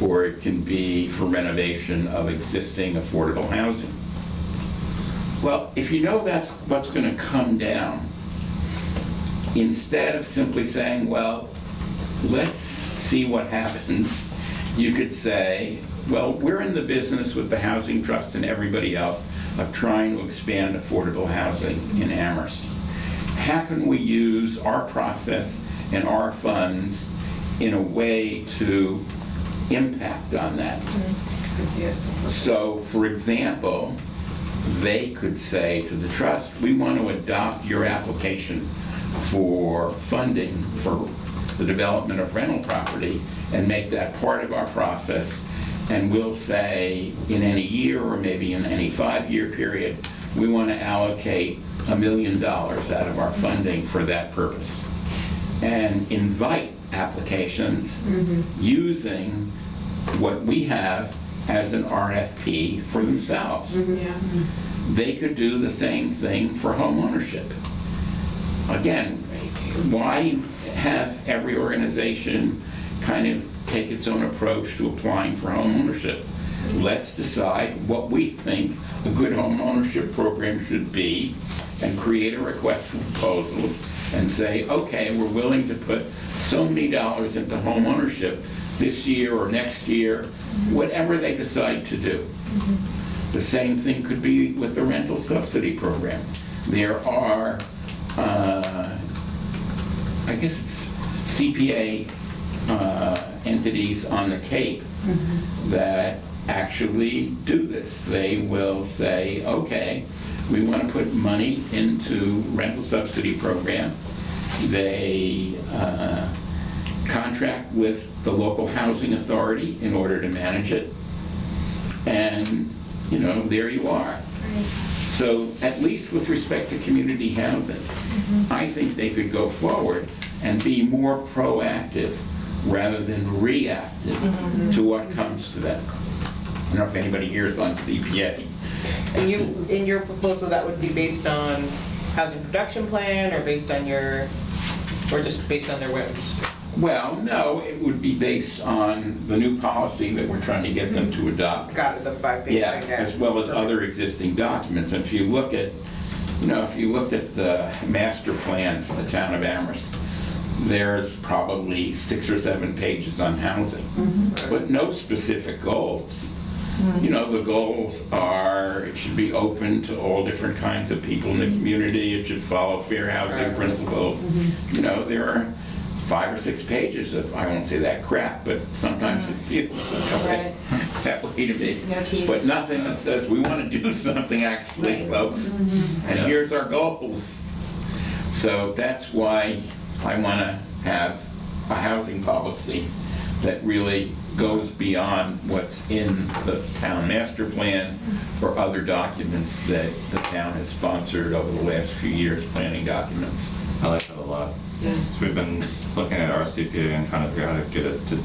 E: or it can be for renovation of existing affordable housing. Well, if you know that's what's going to come down, instead of simply saying, well, let's see what happens, you could say, well, we're in the business with the Housing Trust and everybody else of trying to expand affordable housing in Amherst. How can we use our process and our funds in a way to impact on that? So, for example, they could say to the trust, we want to adopt your application for funding for the development of rental property and make that part of our process. And we'll say in any year, or maybe in any 5-year period, we want to allocate $1 million out of our funding for that purpose. And invite applications using what we have as an RFP for themselves.
B: Yeah.
E: They could do the same thing for home ownership. Again, why have every organization kind of take its own approach to applying for home ownership? Let's decide what we think a good home ownership program should be and create a request for proposals and say, okay, we're willing to put so many dollars into home ownership this year or next year, whatever they decide to do. The same thing could be with the rental subsidy program. There are, I guess it's CPA entities on the Cape that actually do this. They will say, okay, we want to put money into rental subsidy program. They contract with the local housing authority in order to manage it. And, you know, there you are. So at least with respect to community housing, I think they could go forward and be more proactive rather than reactive to what comes to them. I don't know if anybody here is on CPA.
C: And you, in your proposal, that would be based on housing production plan or based on your, or just based on their whims?
E: Well, no, it would be based on the new policy that we're trying to get them to adopt.
C: Got it, the 5-page.
E: Yeah, as well as other existing documents. And if you look at, you know, if you looked at the master plan for the town of Amherst, there's probably 6 or 7 pages on housing, but no specific goals. You know, the goals are, it should be open to all different kinds of people in the community. It should follow fair housing principles. You know, there are 5 or 6 pages of, I won't say that crap, but sometimes it feels that way to me.
G: No teeth.
E: But nothing that says, we want to do something actually, folks, and here's our goals. So that's why I want to have a housing policy that really goes beyond what's in the town master plan or other documents that the town has sponsored over the last few years, planning documents.
D: I like that a lot. So we've been looking at our CPA and trying to figure out how to get it to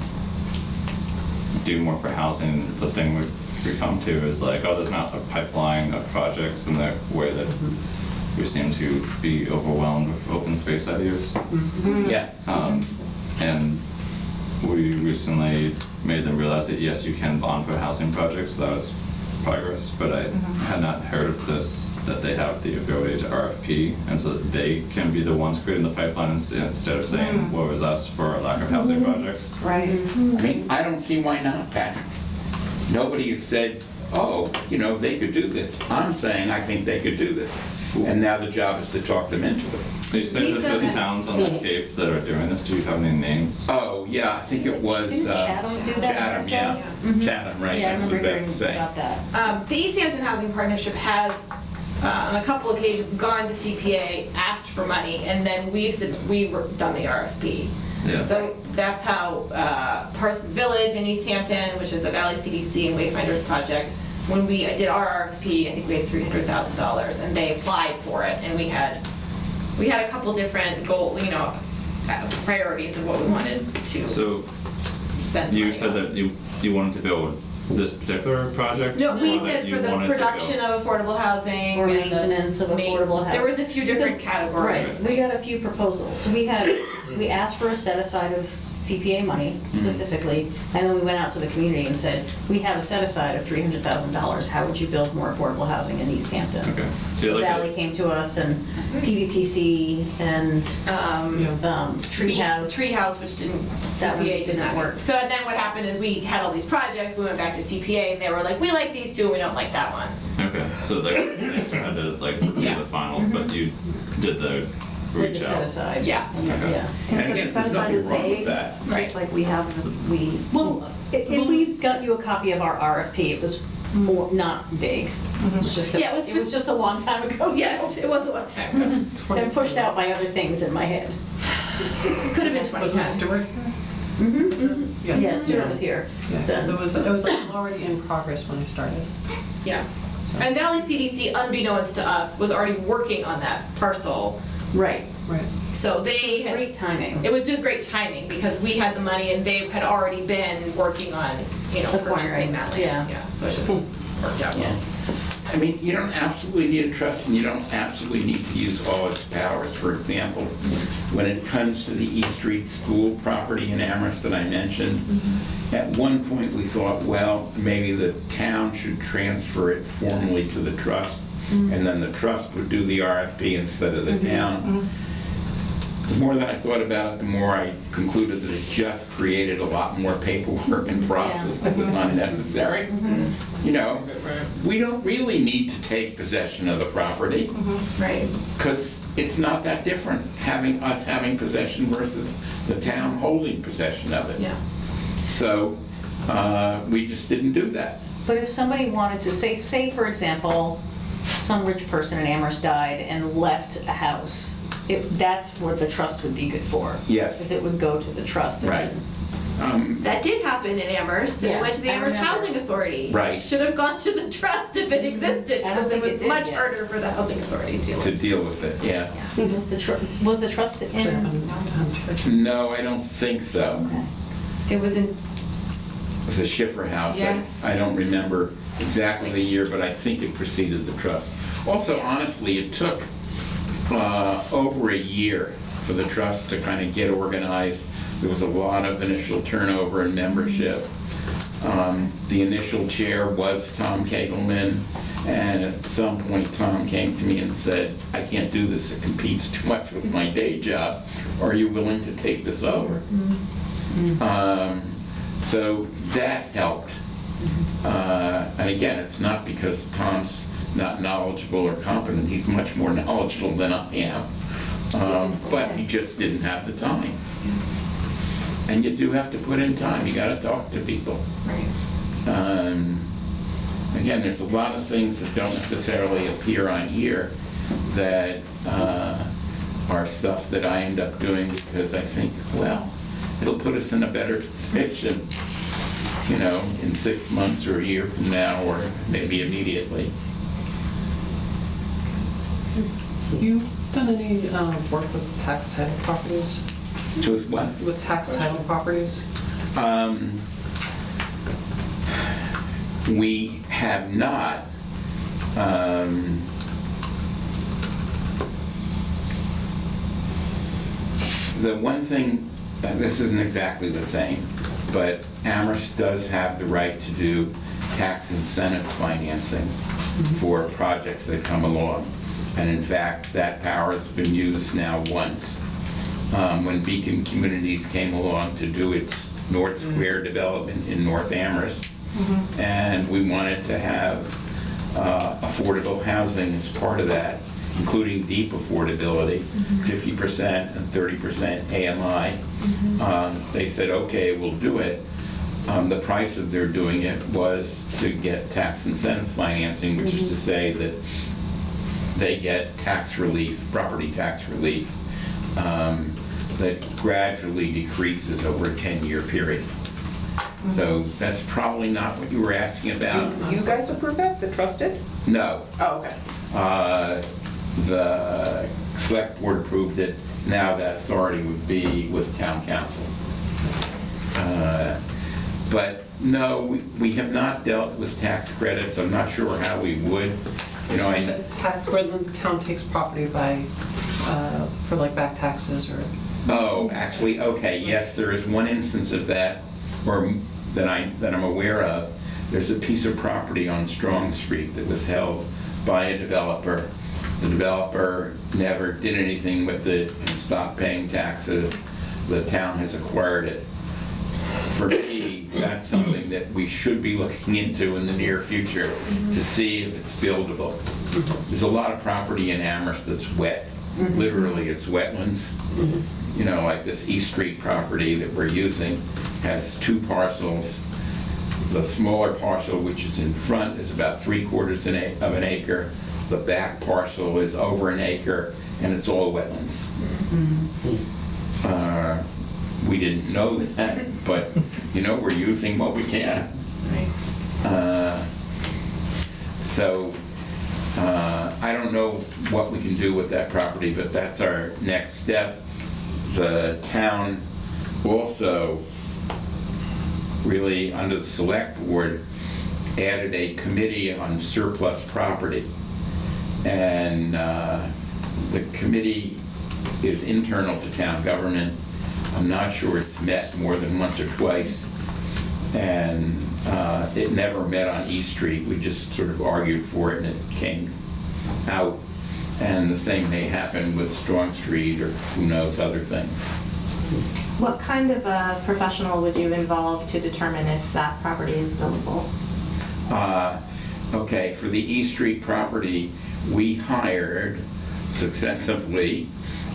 D: do more for housing. The thing we come to is like, oh, there's not a pipeline of projects in the way that we seem to be overwhelmed with open space ideas.
E: Yeah.
D: And we recently made them realize that yes, you can bond for housing projects. That was progress, but I had not heard of this, that they have the ability to RFP, and so that they can be the ones creating the pipeline instead of saying, woe is us for a lack of housing projects.
G: Right.
E: I mean, I don't see why not, Patrick. Nobody has said, oh, you know, they could do this. I'm saying I think they could do this. And now the job is to talk them into it.
D: You say that there's towns on the Cape that are doing this. Do you have any names?
E: Oh, yeah, I think it was
A: Didn't Chatham do that?
E: Chatham, yeah. Chatham, right,
A: Yeah, I
E: that's
A: remember
E: what Beth
A: hearing
E: was saying.
A: about that.
B: The Easthampton Housing Partnership has, on a couple occasions, gone to CPA, asked for money, and then we've done the RFP.
D: Yeah.
B: So that's how Parsons Village in Easthampton, which is a Valley CDC and Wayfinders project, when we did our RFP, I think we had $300,000, and they applied for it, and we had a couple different priorities of what we wanted to
D: So
B: spend.
D: you
B: money
D: said
B: on.
D: that you wanted to build this particular project?
B: No, we
D: or that
B: said
D: you
B: for the
D: wanted to
B: production
D: build-
B: of affordable housing.
A: Or
B: and the
A: maintenance of affordable housing.
B: There was a few different
A: Because-
B: categories.
A: Right, we got a few proposals. So we asked for a set aside of CPA money specifically, and then we went out to the community and said, we have a set aside of $300,000. How would you build more affordable housing in Easthampton?
D: Okay. So you look
A: Valley
D: at,
A: came to us, and PVPC and Treehouse.
B: Treehouse, which
A: That one
B: CPA did not work. So then what happened is we had all these projects, we went back to CPA, and they were like, we like these two, we don't like that one.
D: okay, so they still had to like do
B: Yeah.
D: the final, but you did the
A: With the
D: reach
A: set
D: out.
A: aside.
B: Yeah.
A: Yeah.
E: And
G: And so the
E: again,
G: set
E: there's
G: aside
E: nothing
G: is
E: wrong with
G: vague,
E: that.
G: it's just like we have,
A: Well, if we got you a copy of our RFP, it was more, not vague. It was just,
B: Yeah,
A: it was just a long time ago.
B: Yes, it was a long time ago.
A: And pushed out by other things in my head.
B: It could have been
F: Was it
B: 2010.
F: Stuart? Yeah.
A: Yes, Stuart was here.
F: Yeah, so it was already in progress when I started.
B: Yeah. And Valley CDC, unbeknownst to us, was already working on that parcel.
A: Right.
F: Right.
B: So they
A: It was
B: had,
A: great timing.
B: it was just great timing because we had the money and they had already been working on
A: Acquiring,
B: purchasing that land.
A: yeah.
B: So it's just worked out well.
E: I mean, you don't absolutely need a trust, and you don't absolutely need to use all its powers. For example, when it comes to the East Street School property in Amherst that I mentioned, at one point we thought, well, maybe the town should transfer it formally to the trust, and then the trust would do the RFP instead of the town. The more that I thought about it, the more I concluded that it just created a lot more paperwork and process that was unnecessary. You know, we don't really need to take possession of the property,
B: Right.
E: because it's not that different, us having possession versus the town holding possession of it.
B: Yeah.
E: So we just didn't do that.
A: But if somebody wanted to, say for example, some rich person in Amherst died and left a house, that's what the trust would be good for.
E: Yes.
A: Because it would go to the trust.
E: Right.
B: That did happen in Amherst, and
A: Yeah,
B: it went to the
A: I
B: Amherst
A: remember.
B: Housing Authority.
E: Right.
B: Should have gone to the trust if it existed,
A: I don't
B: because it
A: think it
B: was
A: did
B: much
A: yet.
B: harder for the Housing Authority to deal
E: To
B: with.
E: deal with it, yeah.
A: Was the trust in?
E: No, I don't think so.
A: Okay.
B: It was in,
E: The Schiffer House.
B: Yes.
E: I don't remember exactly the year, but I think it preceded the trust. Also, honestly, it took over a year for the trust to kind of get organized. There was a lot of initial turnover in membership. The initial chair was Tom Kagelman, and at some point Tom came to me and said, I can't do this, it competes too much with my day job. Are you willing to take this over? So that helped. And again, it's not because Tom's not knowledgeable or competent, he's much more knowledgeable than I am. But he just didn't have the time. And you do have to put in time, you gotta talk to people.
B: right.
E: Again, there's a lot of things that don't necessarily appear on here that are stuff that I end up doing because I think, well, it'll put us in a better position, you know, in 6 months or a year from now, or maybe immediately.
F: You done any work with tax title properties?
E: With what?
F: With tax title properties?
E: We have not. The one thing, this isn't exactly the same, but Amherst does have the right to do tax incentive financing for projects that come along. And in fact, that power has been used now once. When Beacon Communities came along to do its North Square development in North Amherst, and we wanted to have affordable housing as part of that, including deep affordability, 50% and 30% AMI. They said, okay, we'll do it. The price of their doing it was to get tax incentive financing, which is to say that they get tax relief, property tax relief, that gradually decreases over a 10-year period. So that's probably not what you were asking about.
C: You guys approve that, the trust did?
E: No.
C: Oh, okay.
E: The select board approved it. Now that authority would be with town council. But no, we have not dealt with tax credits. I'm not sure how we would. You know,
F: Tax, where the town takes property by, for like back taxes or...
E: Oh, actually, okay, yes, there is one instance of that, or that I'm aware of. There's a piece of property on Strong Street that was held by a developer. The developer never did anything with it and stopped paying taxes. The town has acquired it. For me, that's something that we should be looking into in the near future to see if it's buildable. There's a lot of property in Amherst that's wet. Literally, it's wetlands. You know, like this East Street property that we're using has 2 parcels. The smaller parcel, which is in front, is about 3/4 of an acre. The back parcel is over an acre, and it's all wetlands. We didn't know that, but, you know, we're using what we can. So, I don't know what we can do with that property, but that's our next step. The town also really, under the select board, added a committee on surplus property. And the committee is internal to town government. I'm not sure it's met more than once or twice. And it never met on East Street. We just sort of argued for it and it came out. And the same may happen with Strong Street or who knows, other things.
G: What kind of a professional would you involve to determine if that property is buildable?
E: Okay, for the East Street property, we hired successively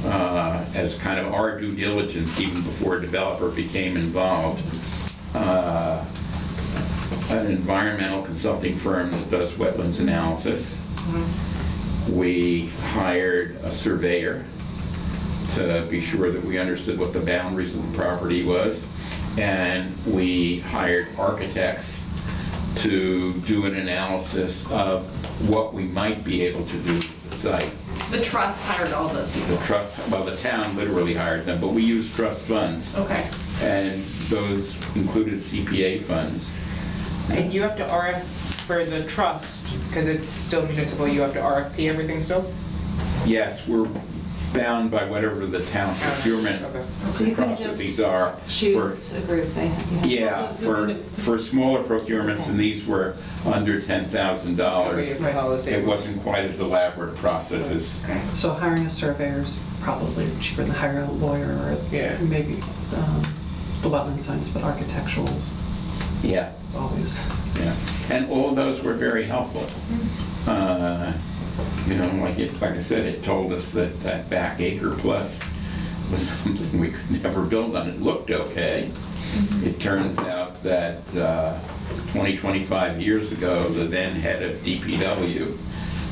E: as kind of our due diligence, even before a developer became involved, an environmental consulting firm that does wetlands analysis. We hired a surveyor to be sure that we understood what the boundaries of the property was. And we hired architects to do an analysis of what we might be able to do with the site.
B: The trust hired all those people.
E: The trust, well, the town literally hired them, but we used trust funds.
B: Okay.
E: And those included CPA funds.
C: And you have to RF for the trust, because it's still municipal, you have to RFP everything still?
E: Yes, we're bound by whatever the town procurement
C: Okay.
G: So you couldn't just
E: processes are.
G: choose a group they have?
E: Yeah, for smaller procurements, and these were under $10,000, it wasn't quite as elaborate processes.
F: So hiring a surveyor is probably cheaper than hiring a lawyer or
C: Yeah.
F: maybe the wetland science, but architectural is
E: Yeah,
F: always.
E: yeah. And all of those were very helpful. You know, like I said, it told us that that back acre plus was something we could never build on. It looked okay. It turns out that 25 years ago, the then head of DPW,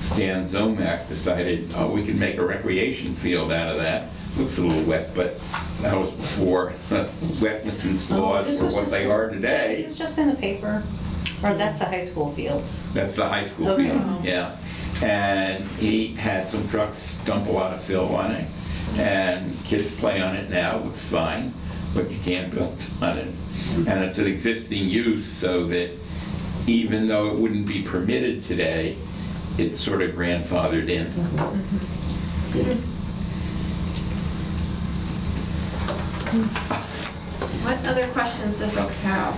E: Stan Zomack, decided, oh, we can make a recreation field out of that. Looks a little wet, but that was before wetlands laws
A: This
E: were
A: was
E: what
A: just-
E: they are today.
A: Is this just in the paper? Or that's the high school fields?
E: That's the high school
A: Okay.
E: field, yeah. And he had some trucks dump a lot of fill on it, and kids play on it now, looks fine, but you can't build on it. And it's an existing use, so that even though it wouldn't be permitted today, it's sort of grandfathered in.
B: What other questions do folks have?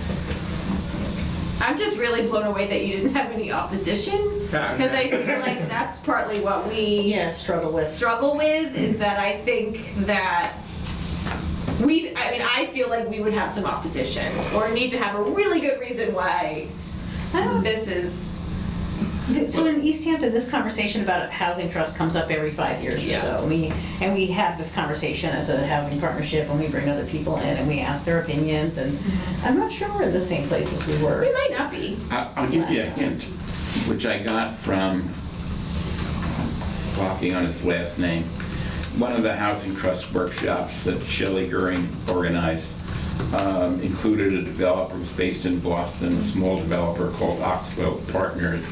B: I'm just really blown away that you didn't have any opposition, because I feel like that's partly what we
A: Yeah, struggle with.
B: struggle with, is that I think that I feel like we would have some opposition, or need to have a really good reason why this is.
A: So in Easthampton, this conversation about a housing trust comes up every 5 years or
B: Yeah.
A: so. We have this conversation as a housing partnership, and we bring other people in and we ask their opinions, and I'm not sure we're in the same place as we were.
B: We might not be.
E: I'll give you a hint, which I got from, blocking on his last name, one of the housing trust workshops that Shelley Goering organized. Included a developer who's based in Boston, a small developer called Oxbow Partners,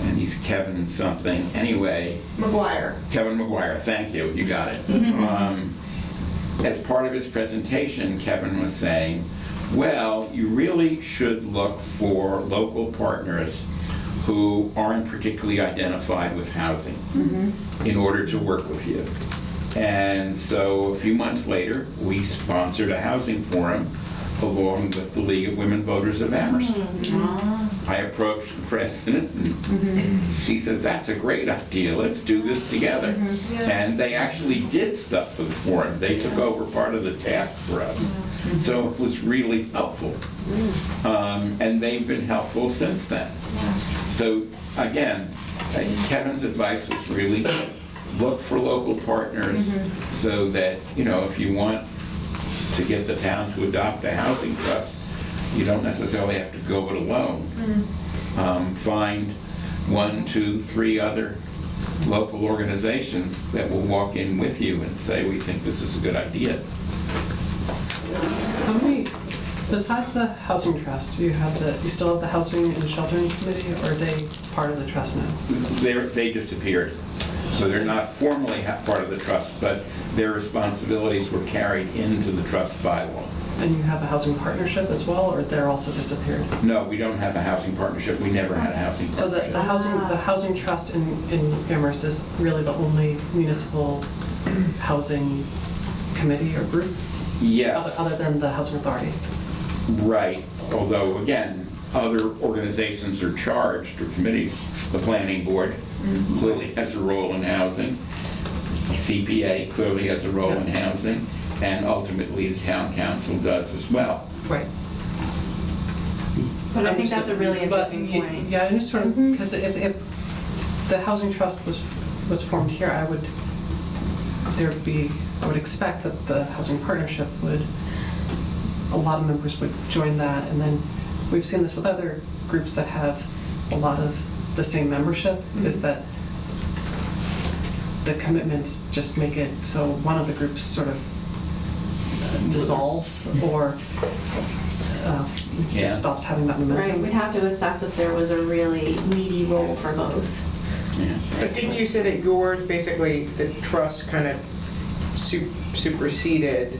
E: and he's Kevin something. Anyway, Kevin McGuire, thank you, you got it. As part of his presentation, Kevin was saying, well, you really should look for local partners who aren't particularly identified with housing in order to work with you. And so a few months later, we sponsored a housing forum along with the League of Women Voters of Amherst. I approached the president, and she said, that's a great idea, let's do this together. And they actually did stuff for the forum. They took over part of the task for us. So it was really helpful. And they've been helpful since then. So again, Kevin's advice was really look for local partners so that, you know, if you want to get the town to adopt a housing trust, you don't necessarily have to go it alone. Find 1, 2, 3 other local organizations that will walk in with you and say, we think this is a good idea.
F: How many, besides the housing trust, you still have the housing and sheltering committee, or are they part of the trust now?
E: They disappeared. So they're not formally part of the trust, but their responsibilities were carried into the trust bylaw.
F: And you have a housing partnership as well, or they're also disappeared?
E: No, we don't have a housing partnership. We never had a housing
F: So
E: partnership.
F: the housing trust in Amherst is really the only municipal housing committee or group?
E: Yes.
F: Other than the housing authority?
E: Right, although again, other organizations are charged, or committees. The planning board clearly has a role in housing. CPA clearly has a role in housing, and ultimately the town council does as well.
F: Right.
G: But I think that's a really interesting
F: But,
G: point.
F: yeah, I just sort of, because if the housing trust was formed here, I would expect that the housing partnership a lot of members would join that, and then we've seen this with other groups that have a lot of the same membership, is that the commitments just make it so one of the groups sort of dissolves or
E: Yeah.
F: just stops having that momentum.
G: Right, we'd have to assess if there was a really meaty role for both.
E: Yeah.
C: But didn't you say that yours, basically, the trust kind of superseded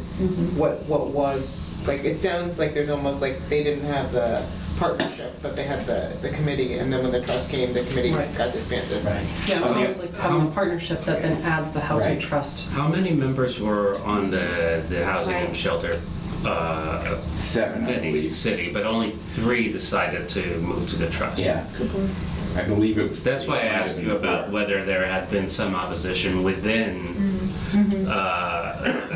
C: what was, like, it sounds like there's almost like they didn't have the partnership, but they had the committee, and then when the trust came, the committee
F: Right.
C: got disbanded.
E: Right.
F: Yeah, it's almost like having a partnership that then adds the housing
E: Right.
F: trust.
J: How many members were on the housing
G: Right.
J: and shelter
E: 7, I
J: committee,
E: believe.
J: city, but only 3 decided to move to the trust?
E: Yeah. I believe it was.
J: That's why I asked you about whether there had been some opposition within the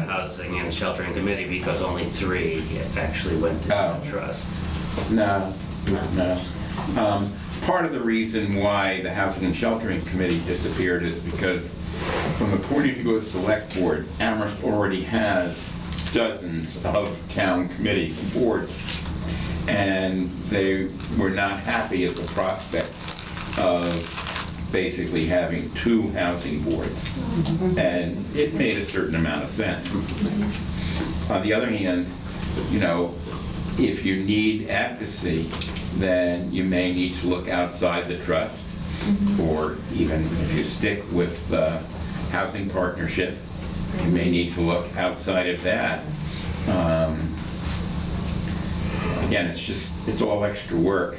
J: Housing and Sheltering Committee, because only 3 actually went to the trust.
E: No. Part of the reason why the Housing and Sheltering Committee disappeared is because, from the point of view of the Select Board, Amherst already has dozens of town committees and boards, and they were not happy at the prospect of basically having 2 housing boards, and it made a certain amount of sense. On the other hand, if you need advocacy, then you may need to look outside the trust, or even if you stick with the housing partnership, you may need to look outside of that. Again, it's all extra work.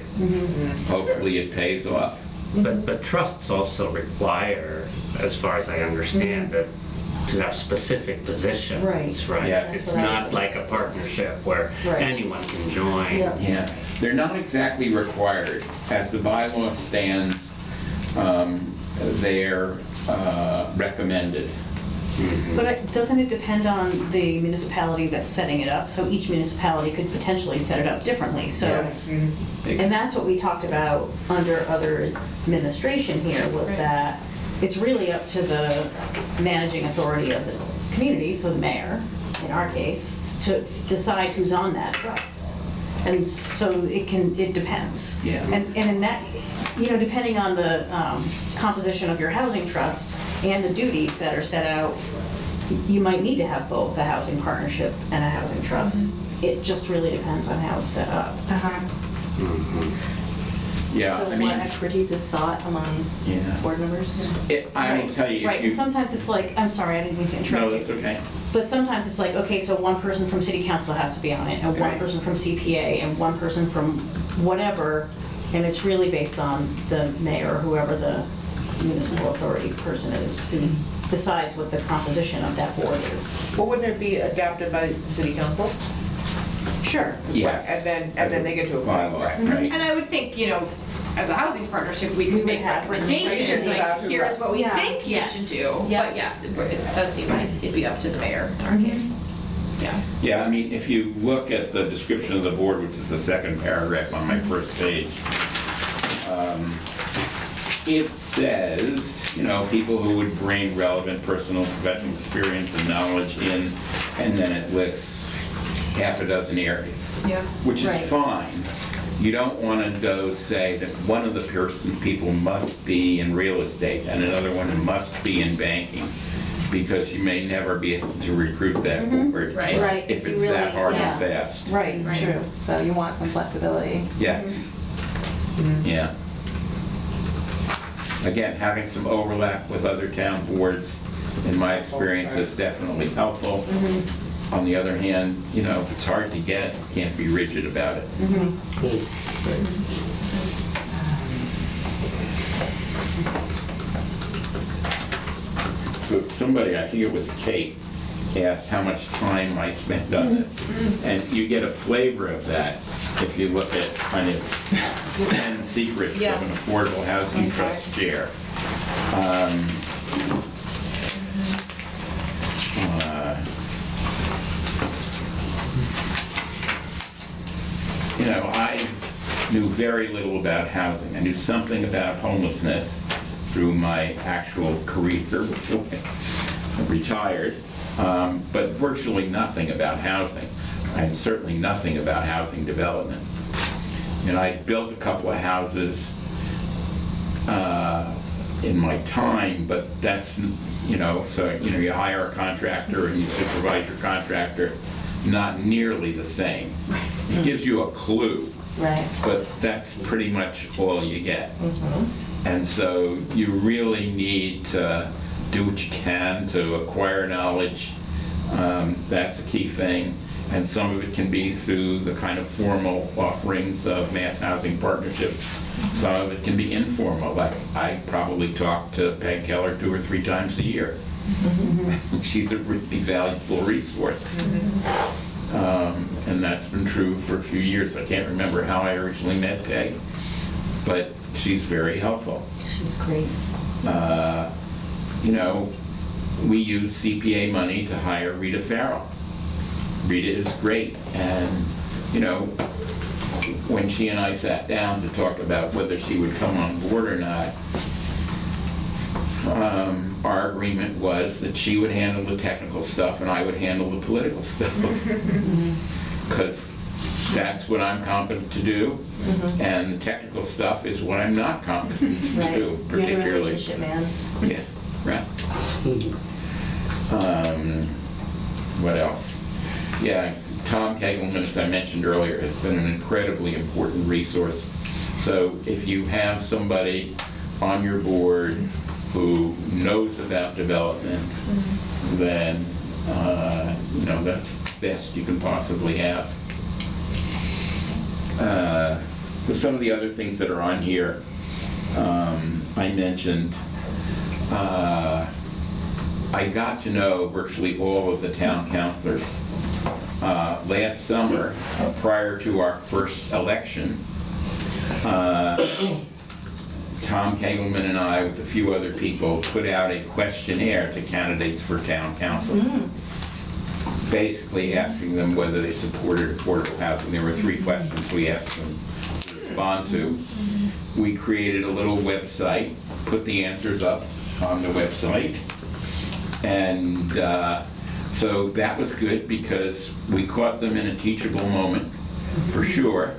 E: Hopefully it pays off.
J: But trusts also require, as far as I understand, that to have specific positions, right?
E: Yeah.
J: It's
A: That's what I was
J: not
A: gonna
J: like a partnership where
A: Right.
J: anyone can join.
A: Yeah.
E: Yeah, they're not exactly required. As the bylaw stands, they're recommended.
A: But doesn't it depend on the municipality that's setting it up? So each municipality could potentially set it up differently, so.
E: Yes.
A: And that's what we talked about under other administration here, was
B: Right.
A: that it's really up to the managing authority of the community, so the mayor, in our case, to decide who's on that trust. And so it depends.
E: Yeah.
A: And in that, depending on the composition of your housing trust and the duties that are set out, you might need to have both a housing partnership and a housing trust. It just really depends on how it's set up.
E: Yeah,
G: So
E: I
G: what
E: mean,
G: expertise is sought among
E: yeah.
G: board members?
E: I will tell you,
A: Right,
E: if
A: and
E: you...
A: sometimes it's like, I'm sorry, I didn't mean to interrupt
E: No,
A: you.
E: that's okay.
A: But sometimes it's like, okay, so one person from city council has to be on it, and one
E: Right.
A: person from CPA, and one person from whatever, and it's really based on the mayor or whoever the municipal authority person is, who decides what the composition of that board is.
C: Well, wouldn't it be adapted by the city council?
A: Sure.
E: Yes.
C: And then they get to apply.
E: Bylaw,
C: Right.
E: right.
B: And I would think, as a housing partnership, we
A: We
B: could
A: would
B: make
A: have
B: recommendations,
C: recommendations
B: like,
C: about who-
B: here's what we
A: Yeah.
B: think you
A: Yes.
B: should do.
A: Yeah.
B: But yes, it does seem like it'd be up to the mayor in our case. Yeah.
E: Yeah, I mean, if you look at the description of the board, which is the second paragraph on my first page, it says, people who would bring relevant personal professional experience and knowledge in, and then it lists half a dozen areas.
B: Yeah.
E: Which
A: Right.
E: is fine. You don't want to go say that one of the people must be in real estate and another one must be in banking, because you may never be able to recruit that board.
B: Right.
G: Right,
E: If
G: you
E: it's
G: really-
E: that hard
G: yeah.
E: and fast.
A: Right,
B: Right.
A: true.
G: So you want some flexibility.
E: Yes. Yeah. Again, having some overlap with other town boards, in my experience, is definitely helpful. On the other hand, you know, if it's hard to get, you can't be rigid about it. So somebody, I think it was Kate, asked how much time I spent on this. And you get a flavor of that if you look at kind of 10 secrets
B: Yeah.
E: of an affordable housing trust chair. You know, I knew very little about housing. I knew something about homelessness through my actual career before I retired, but virtually nothing about housing, and certainly nothing about housing development. And I built a couple of houses in my time, but that's, you know, so, you know, you hire a contractor and you supervise your contractor, not nearly the same. It gives you a clue,
G: Right.
E: but that's pretty much all you get. And so you really need to do what you can to acquire knowledge. That's a key thing. And some of it can be through the kind of formal offerings of mass housing partnerships. Some of it can be informal. Like I probably talk to Peg Keller 2 or 3 times a year. She's a really valuable resource. And that's been true for a few years. I can't remember how I originally met Peg, but she's very helpful.
A: She's great.
E: You know, we use CPA money to hire Rita Farrell. Rita is great, and you know, when she and I sat down to talk about whether she would come on board or not, our agreement was that she would handle the technical stuff and I would handle the political stuff. Because that's what I'm competent to do, and the technical stuff is what I'm not competent to
G: Right.
E: do,
G: You're the
E: particularly.
G: relationship man.
E: Yeah, right. What else? Yeah, Tom Kegelman, as I mentioned earlier, has been an incredibly important resource. So if you have somebody on your board who knows about development, then you know, that's the best you can possibly have. Some of the other things that are on here, I mentioned, I got to know virtually all of the town councilors. Last summer, prior to our first election, Tom Kegelman and I, with a few other people, put out a questionnaire to candidates for town council, basically asking them whether they supported affordable housing. There were 3 questions we asked them to respond to. We created a little website, put the answers up on the website, and so that was good because we caught them in a teachable moment, for sure.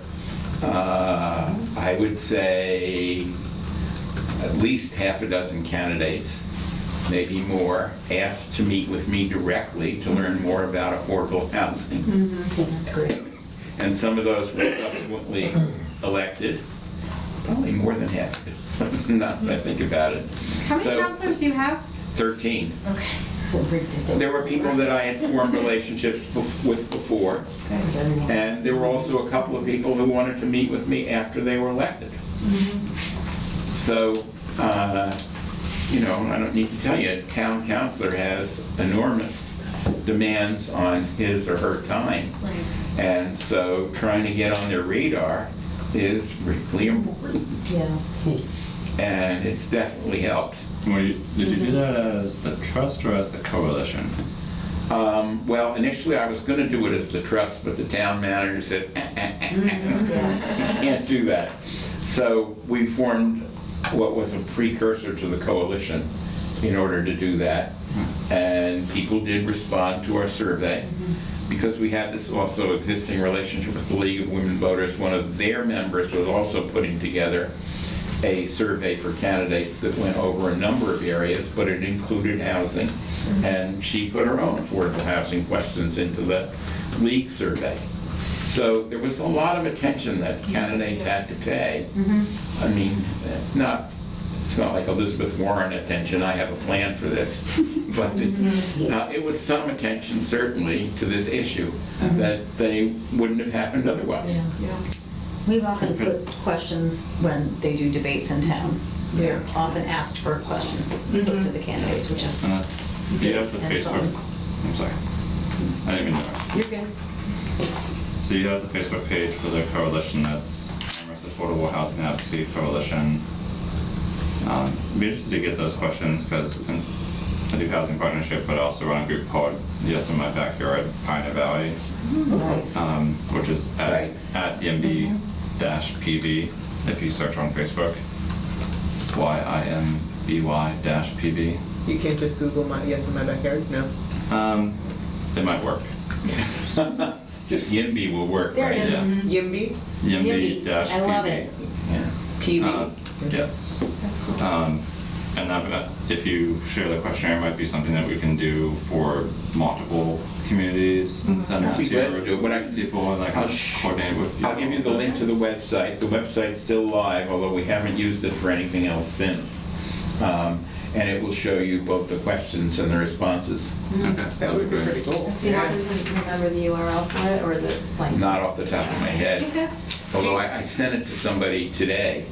E: I would say at least half a dozen candidates, maybe more, asked to meet with me directly to learn more about affordable housing.
A: That's great.
E: And some of those were subsequently elected, probably more than half. That's enough, I think about it.
B: How many
E: So,
B: counselors do you have?
E: 13.
B: Okay.
A: So ridiculous.
E: There were people that I had formed relationships with before, and there were also a couple of people who wanted to meet with me after they were elected. So, you know, I don't need to tell you, a town councilor has enormous demands on his or her time. And so trying to get on their radar is really important.
A: Yeah.
E: And it's definitely helped.
D: Did you do that as the trust or as the coalition?
E: Well, initially I was going to do it as the trust, but the town manager said, you can't do that. So we formed what was a precursor to the coalition in order to do that. And people did respond to our survey. Because we had this also existing relationship with the League of Women Voters, one of their members was also putting together a survey for candidates that went over a number of areas, but it included housing. And she put her own affordable housing questions into the League survey. So there was a lot of attention that candidates had to pay. I mean, not it's not like Elizabeth Warren attention, I have a plan for this. But it was some attention, certainly, to this issue that they wouldn't have happened otherwise.
A: We've often put questions when they do debates in town. They're often asked for questions to put to the candidates, which is.
D: And that's, do you have the
A: and
D: Facebook?
A: fun.
D: I'm sorry. I didn't mean to.
A: You're good.
D: So you have the Facebook page for the coalition, that's Amherst Affordable Housing Advocacy Coalition. I'd be interested to get those questions because I do housing partnership, but I also run a group called Yes in My Backyard, Pioneer Valley,
A: Nice.
D: which is at YIMBY-PV if you search on Facebook. It's YIMBY-PV.
C: You can't just Google my Yes in My Backyard? No.
D: It might work.
E: Just YIMBY will work,
A: There
E: right?
A: it is.
C: YIMBY?
A: YIMBY. I love it.
E: Yeah.
C: PV?
D: Yes. And if you share the questionnaire, it might be something that we can do for multiple communities and send that
E: I'd be
D: to
E: glad to do it. What I can do-
D: people and I
E: I'll
D: can coordinate with you.
E: I'll give you the link to the website. The website's still live, although we haven't used it for anything else since. And it will show you both the questions and the responses.
D: Okay,
C: That would be pretty cool.
G: Do you happen to remember the URL for it, or is it like?
E: Not off the top of my head. Although I sent it to somebody today,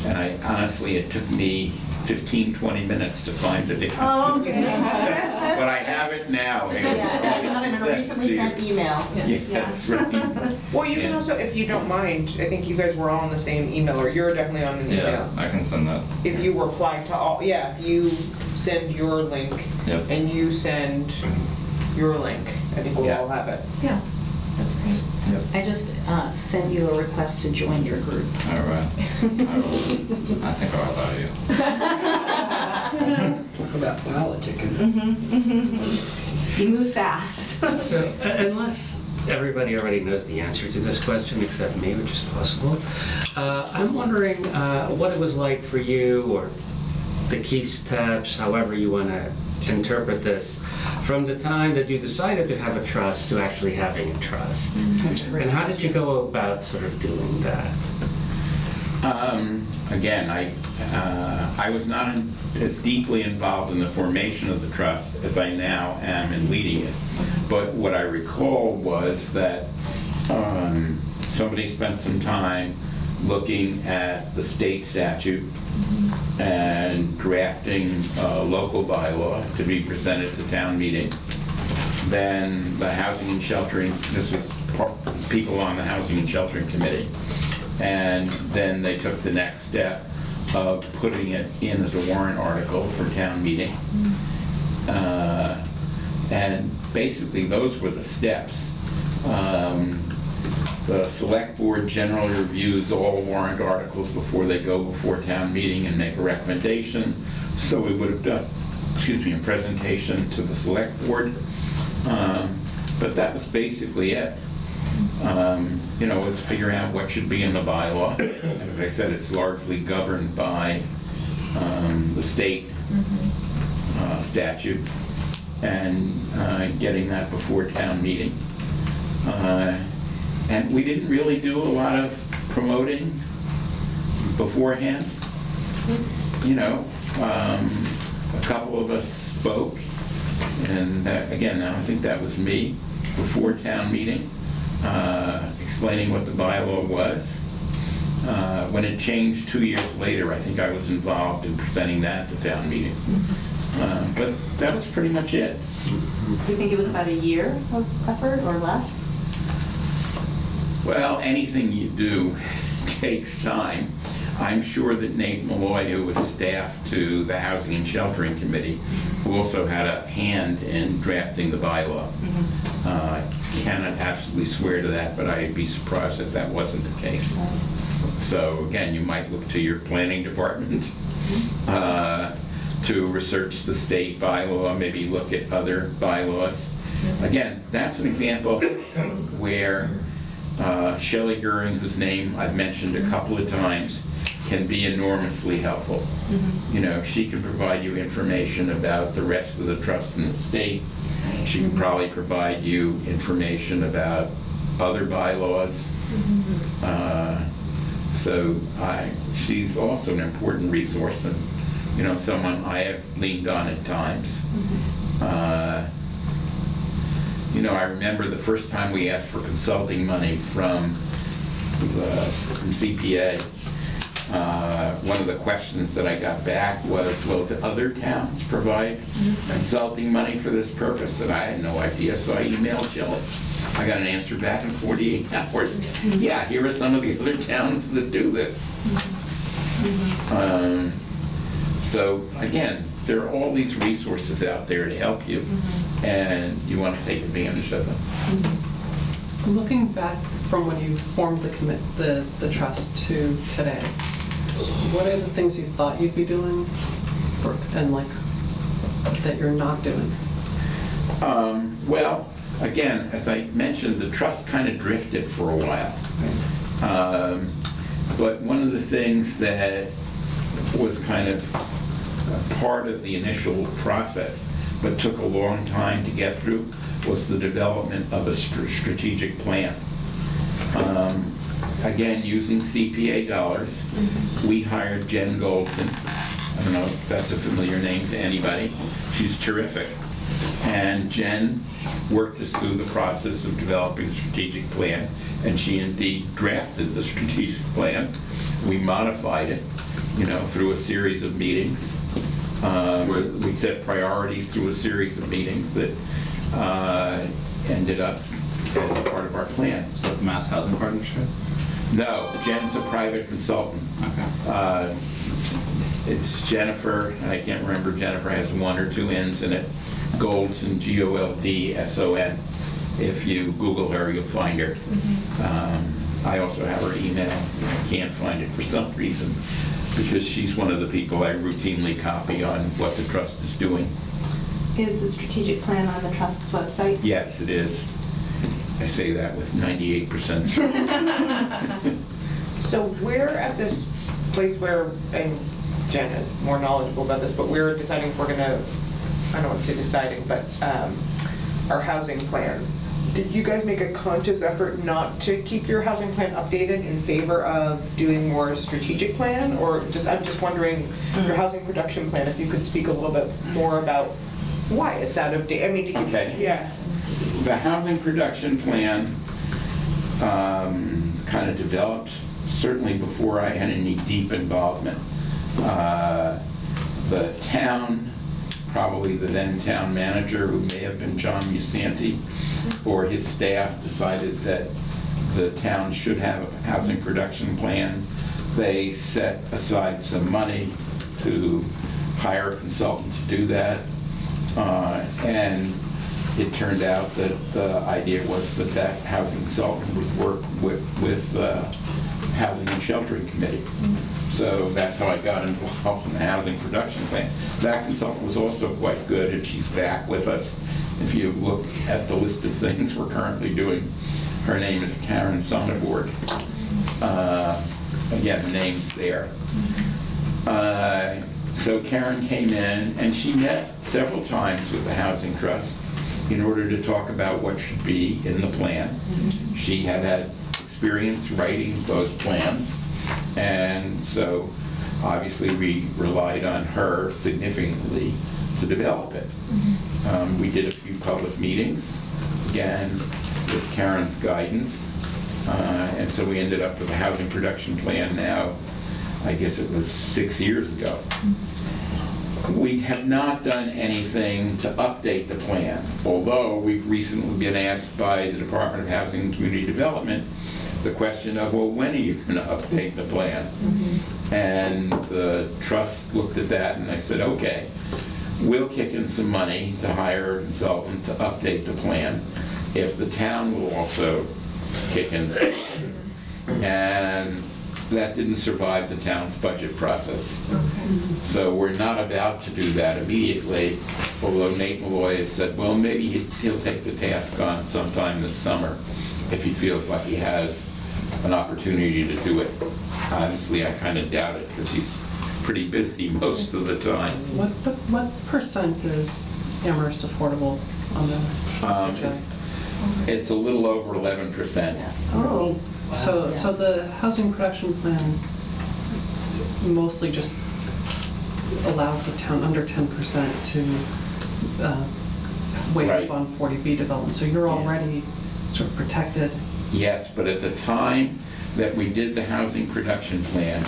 E: and honestly, it took me 15, 20 minutes to find it.
A: Oh, okay.
E: But I have it now.
G: Yeah, you have it in a recently sent email.
E: Yes, right.
C: Well, you can
E: Yeah.
C: also, if you don't mind, I think you guys were all on the same email, or you're definitely on an
D: Yeah,
C: email.
D: I can send that.
C: If you reply to all, yeah, if you send your link
D: Yep.
C: and you send your link, I think we'll
E: Yeah.
C: all have it.
B: Yeah, that's great.
A: I just sent you a request to join your group.
D: All right. I think I'll allow you.
K: Talk about politicking.
G: You move fast.
J: So, unless everybody already knows the answer to this question, except me, which is possible, I'm wondering what it was like for you, or the key steps, however you want to interpret this, from the time that you decided to have a trust to actually having a trust. And how did you go about sort of doing that?
E: Again, I was not as deeply involved in the formation of the trust as I now am in leading it. But what I recall was that somebody spent some time looking at the state statute and drafting a local bylaw to be presented to town meeting. Then the housing and sheltering, this was people on the housing and sheltering committee. And then they took the next step of putting it in as a warrant article for town meeting. And basically, those were the steps. The select board generally reviews all warrant articles before they go before town meeting and make a recommendation. So we would have done, a presentation to the select board. But that was basically it. Was figuring out what should be in the bylaw. As I said, it's largely governed by the state statute, and getting that before town meeting. And we didn't really do a lot of promoting beforehand. A couple of us spoke, and again, I think that was me, before town meeting, explaining what the bylaw was. When it changed 2 years later, I think I was involved in presenting that at the town meeting. But that was pretty much it.
G: Do you think it was about a year of effort or less?
E: Well, anything you do takes time. I'm sure that Nate Malloy, who was staff to the Housing and Sheltering Committee, who also had a hand in drafting the bylaw, cannot absolutely swear to that, but I'd be surprised if that wasn't the case. So again, you might look to your planning department to research the state bylaw, maybe look at other bylaws. Again, that's an example where Shelley Goering, whose name I've mentioned a couple of times, can be enormously helpful. She can provide you information about the rest of the trusts in the state. She can probably provide you information about other bylaws. So she's also an important resource and, you know, someone I have leaned on at times. You know, I remember the first time we asked for consulting money from CPA, one of the questions that I got back was, well, do other towns provide consulting money for this purpose? And I had no idea, so I emailed Jill. I got an answer back in 48 hours. Yeah, here are some of the other towns that do this. So again, there are all these resources out there to help you, and you want to take advantage of them.
F: Looking back from when you formed the trust to today, what are the things you thought you'd be doing and like that you're not doing?
E: Well, again, as I mentioned, the trust kind of drifted for a while. But one of the things that was kind of part of the initial process, but took a long time to get through, was the development of a strategic plan. Again, using CPA dollars, we hired Jen Goldson. I don't know if that's a familiar name to anybody. She's terrific. And Jen worked us through the process of developing a strategic plan, and she indeed drafted the strategic plan. We modified it, you know, through a series of meetings. We set priorities through a series of meetings that ended up as part of our plan.
D: Is that the Mass Housing Partnership?
E: No, Jen's a private consultant.
D: Okay.
E: It's Jennifer, and I can't remember, Jennifer has 1 or 2 N's in it. Goldson, Goldson. If you Google her, you'll find her. I also have her email. I can't find it for some reason, because she's one of the people I routinely copy on what the trust is doing.
G: Is the strategic plan on the Trust's website?
E: Yes, it is. I say that with 98% certainty.
C: So we're at this place where, and Jen is more knowledgeable about this, but we're deciding if we're gonna, I don't want to say deciding, but our housing plan. Did you guys make a conscious effort not to keep your housing plan updated in favor of doing more strategic plan? Or just, I'm just wondering, your housing production plan, if you could speak a little bit more about why it's out of date. I mean,
E: Okay.
C: Yeah.
E: The housing production plan kind of developed certainly before I had any deep involvement. The town, probably the then town manager, who may have been John Musanti, or his staff, decided that the town should have a housing production plan. They set aside some money to hire a consultant to do that. And it turned out that the idea was that that housing consultant would work with the Housing and Sheltering Committee. So that's how I got involved in the housing production plan. That consultant was also quite good, and she's back with us. If you look at the list of things we're currently doing, her name is Karen Sonneborg. Again, the name's there. So Karen came in, and she met several times with the Housing Trust in order to talk about what should be in the plan. She had experience writing those plans, and so obviously we relied on her significantly to develop it. We did a few public meetings, again, with Karen's guidance, and so we ended up with a housing production plan now, I guess it was 6 years ago. We have not done anything to update the plan, although we've recently been asked by the Department of Housing and Community Development the question of, well, when are you going to update the plan? And the trust looked at that, and I said, okay, we'll kick in some money to hire a consultant to update the plan if the town will also kick in some money. And that didn't survive the town's budget process. So we're not about to do that immediately, although Nate Malloy has said, well, maybe he'll take the task on sometime this summer if he feels like he has an opportunity to do it. Honestly, I kind of doubt it, because he's pretty busy most of the time.
F: What percent is Amherst affordable on the
E: It's a little over 11%.
F: Oh, So the housing production plan mostly just allows the town under 10% to waive
E: Right.
F: on 40B development. So you're already sort of protected.
E: Yes, but at the time that we did the housing production plan,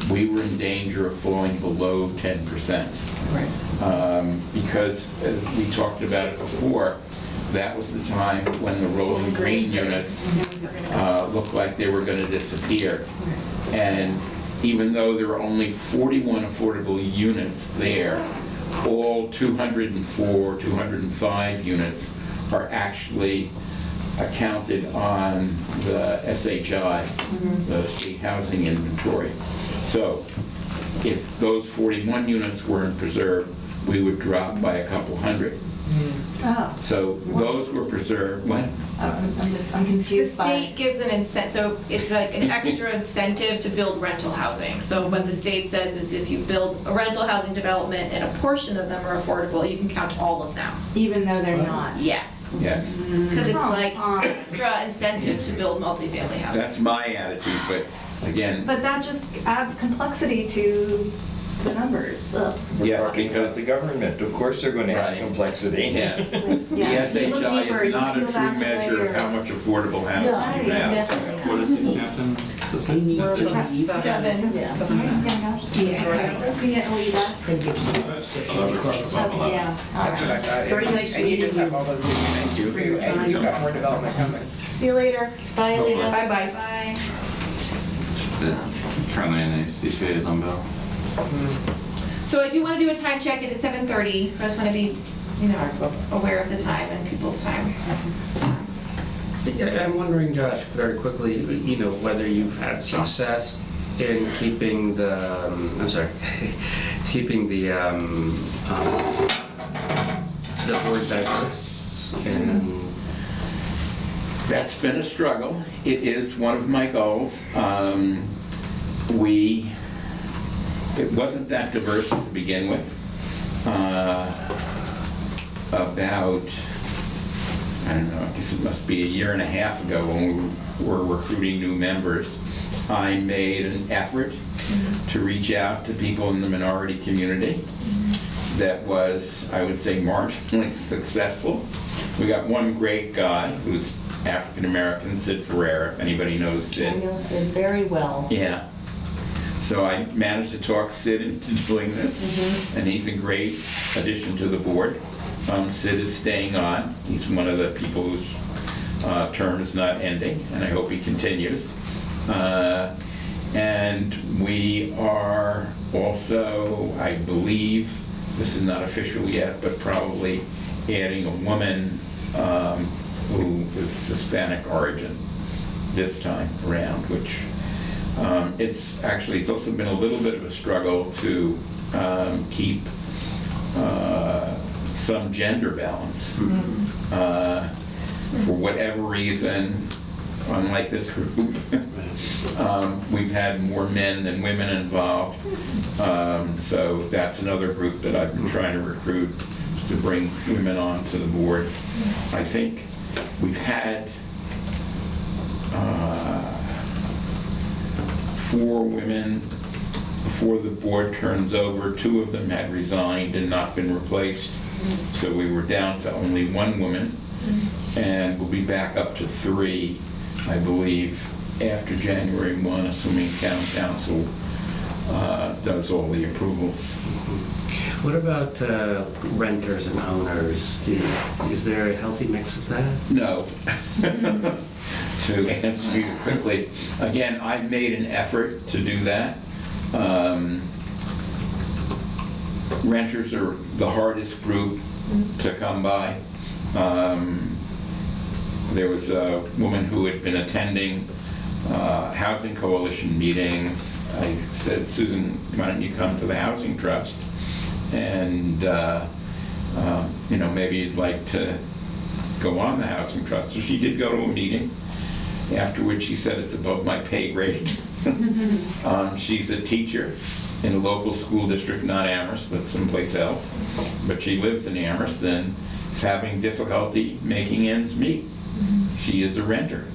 E: we were in danger of falling below 10%.
F: Right.
E: Because, as we talked about it before, that was the time when the rolling green units looked like they were going to disappear. And even though there are only 41 affordable units there, all 204, 205 units are actually accounted on the SHI, the state housing inventory. So if those 41 units weren't preserved, we would drop by a couple hundred.
G: Oh,
E: So those were preserved. What?
G: I'm
B: The
G: confused by.
B: state gives an incentive, so it's like an extra incentive to build rental housing. So what the state says is if you build a rental housing development and a portion of them are affordable, you can count all of them.
G: Even though they're not.
B: Yes,
E: Yes.
B: because it's like
G: Huh.
B: extra incentive to build multifamily housing.
E: That's my attitude, but again,
G: But that just adds complexity to the numbers. Ugh.
E: yes,
K: Talking about
E: because
K: the government, of course they're going to
E: Right.
K: have complexity.
E: yes, the
G: Yeah. You look
E: SHI
G: deeper,
E: is
G: you
E: not a
G: peel
E: true
G: back the
E: measure of how
G: layers.
E: much affordable housing you
G: Right,
E: have.
G: definitely.
D: What is Easthampton?
F: Seven.
B: Seven.
A: Yeah.
F: Seven.
G: See it, Alita.
A: Yeah.
C: That's what I thought.
G: Very nice
C: And you just
G: meeting
C: have all those units for you, and you've got more development coming.
G: See you later.
A: Bye, Alita.
G: Bye-bye.
B: Bye.
D: Currently in a CPA limbo.
B: So I do want to do a time check. It is 7:30, so I just want to be, aware of the time and people's time.
J: I'm wondering, Josh, very quickly, whether you've had success in keeping the, keeping the board diverse and.
E: That's been a struggle. It is one of my goals. It wasn't that diverse to begin with. About, I don't know, I guess it must be a year and a half ago when we were recruiting new members, I made an effort to reach out to people in the minority community that was, I would say, marginally successful. We got one great guy who's African-American, Sid Ferreira, if anybody knows Sid.
A: I know Sid very well.
E: Yeah. So I managed to talk Sid into doing this, and he's a great addition to the board. Sid is staying on. He's one of the people whose term is not ending, and I hope he continues. And we are also, I believe, this is not official yet, but probably adding a woman who is Hispanic origin this time around, which it's also been a little bit of a struggle to keep some gender balance. For whatever reason, unlike this group, we've had more men than women involved. So that's another group that I've been trying to recruit, is to bring women onto the board. I think we've had 4 women before the board turns over. 2 of them had resigned and not been replaced. So we were down to only 1 woman. And we'll be back up to 3, I believe, after January 1, assuming town council does all the approvals.
J: What about renters and owners? Is there a healthy mix of that?
E: No. To answer you quickly, again, I've made an effort to do that. Renters are the hardest group to come by. There was a woman who had been attending Housing Coalition meetings. I said, Susan, why don't you come to the Housing Trust? And, maybe you'd like to go on the Housing Trust. So she did go to a meeting, after which she said it's above my pay grade. She's a teacher in a local school district, not Amherst, but someplace else. But she lives in Amherst and is having difficulty making ends meet. She is a renter.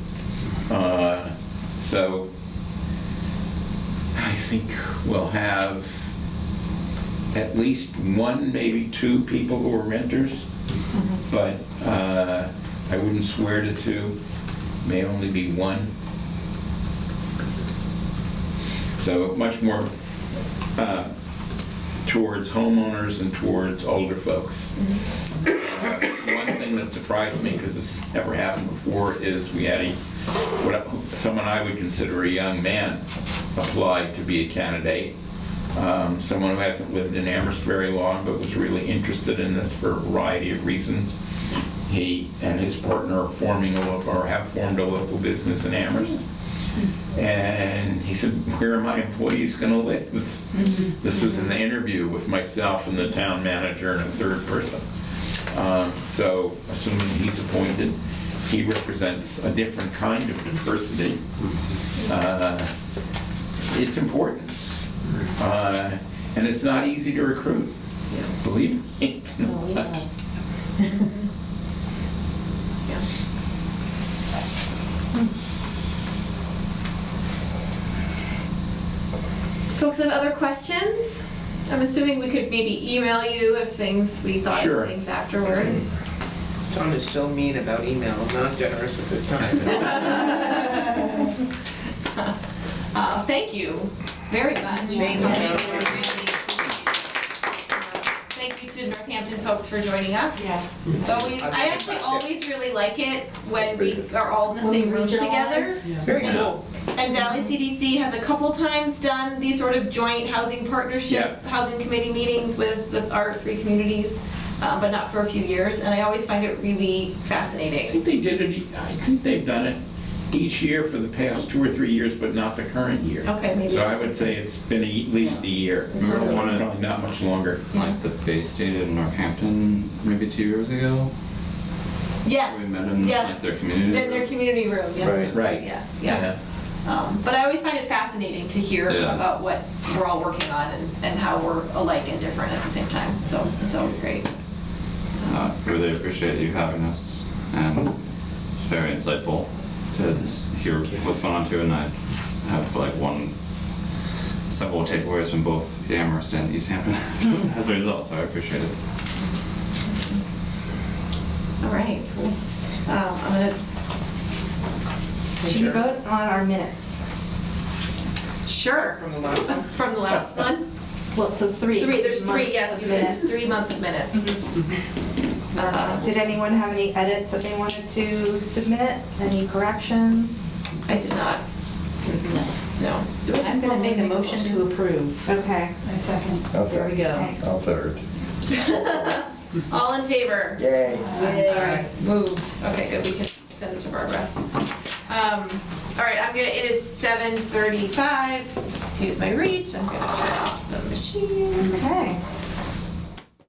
E: So I think we'll have at least one, maybe two people who are renters, but I wouldn't swear to two, may only be one. So much more towards homeowners and towards older folks. One thing that surprised me, because this has never happened before, is we had someone I would consider a young man applied to be a candidate. Someone who hasn't lived in Amherst very long, but was really interested in this for a variety of reasons. He and his partner are have formed a local business in Amherst. And he said, where are my employees going to live? This was in the interview with myself and the town manager and a third person. So assuming he's appointed, he represents a different kind of diversity. It's important. And it's not easy to recruit. Believe me, it's not.
B: Folks have other questions? I'm assuming we could maybe email you if we thought
E: Sure.
B: of things afterwards.
C: John is so mean about email, not generous with his time.
B: Thank you very much.
C: Thank you.
B: Thank you to Northampton folks for joining us.
G: Yeah.
B: It's always, I actually always really like it when we are all in the same room together.
C: It's very cool.
B: And Valley CDC has a couple times done these sort of joint housing partnership, housing committee meetings with our 3 communities, but not for a few years. And I always find it really fascinating.
E: I think they did it, I think they've done it each year for the past 2 or 3 years, but not the current year.
B: Okay, maybe.
E: So I would say it's been at least a year.
D: Remember one in-
E: Probably not much longer.
D: Like the Bay State in Northampton, maybe 2 years ago.
B: Yes.
D: We met in
B: Yes.
D: like their community.
B: In their community room, yes.
E: Right.
B: Yeah. But I always find it fascinating to hear
D: Yeah.
B: about what we're all working on and how we're alike and different at the same time. So it's always great.
D: Really appreciate you having us, and it's very insightful to hear what's going on too. And I have several takeaways from both Amherst and Easthampton as a result. So I appreciate it.
B: All right. I'm gonna.
G: Should we vote on our minutes?
B: Sure.
C: From the last one?
B: From the last one.
G: Well, so 3.
B: There's 3. Yes,
G: months
B: you
G: of
B: said
G: minutes.
B: 3 months of minutes.
G: Did anyone have any edits that they wanted to submit? Any corrections?
B: I did not. No. Do I
A: I'm going to make a motion to approve.
G: Okay.
H: I second.
A: There we go.
G: Thanks.
K: I'll third.
B: All in favor?
K: Yay.
B: All right, moved. Okay, good, we can send it to Barbara. All right, it is 7:35, just to use my reach, I'm gonna turn off the machine.
G: Okay.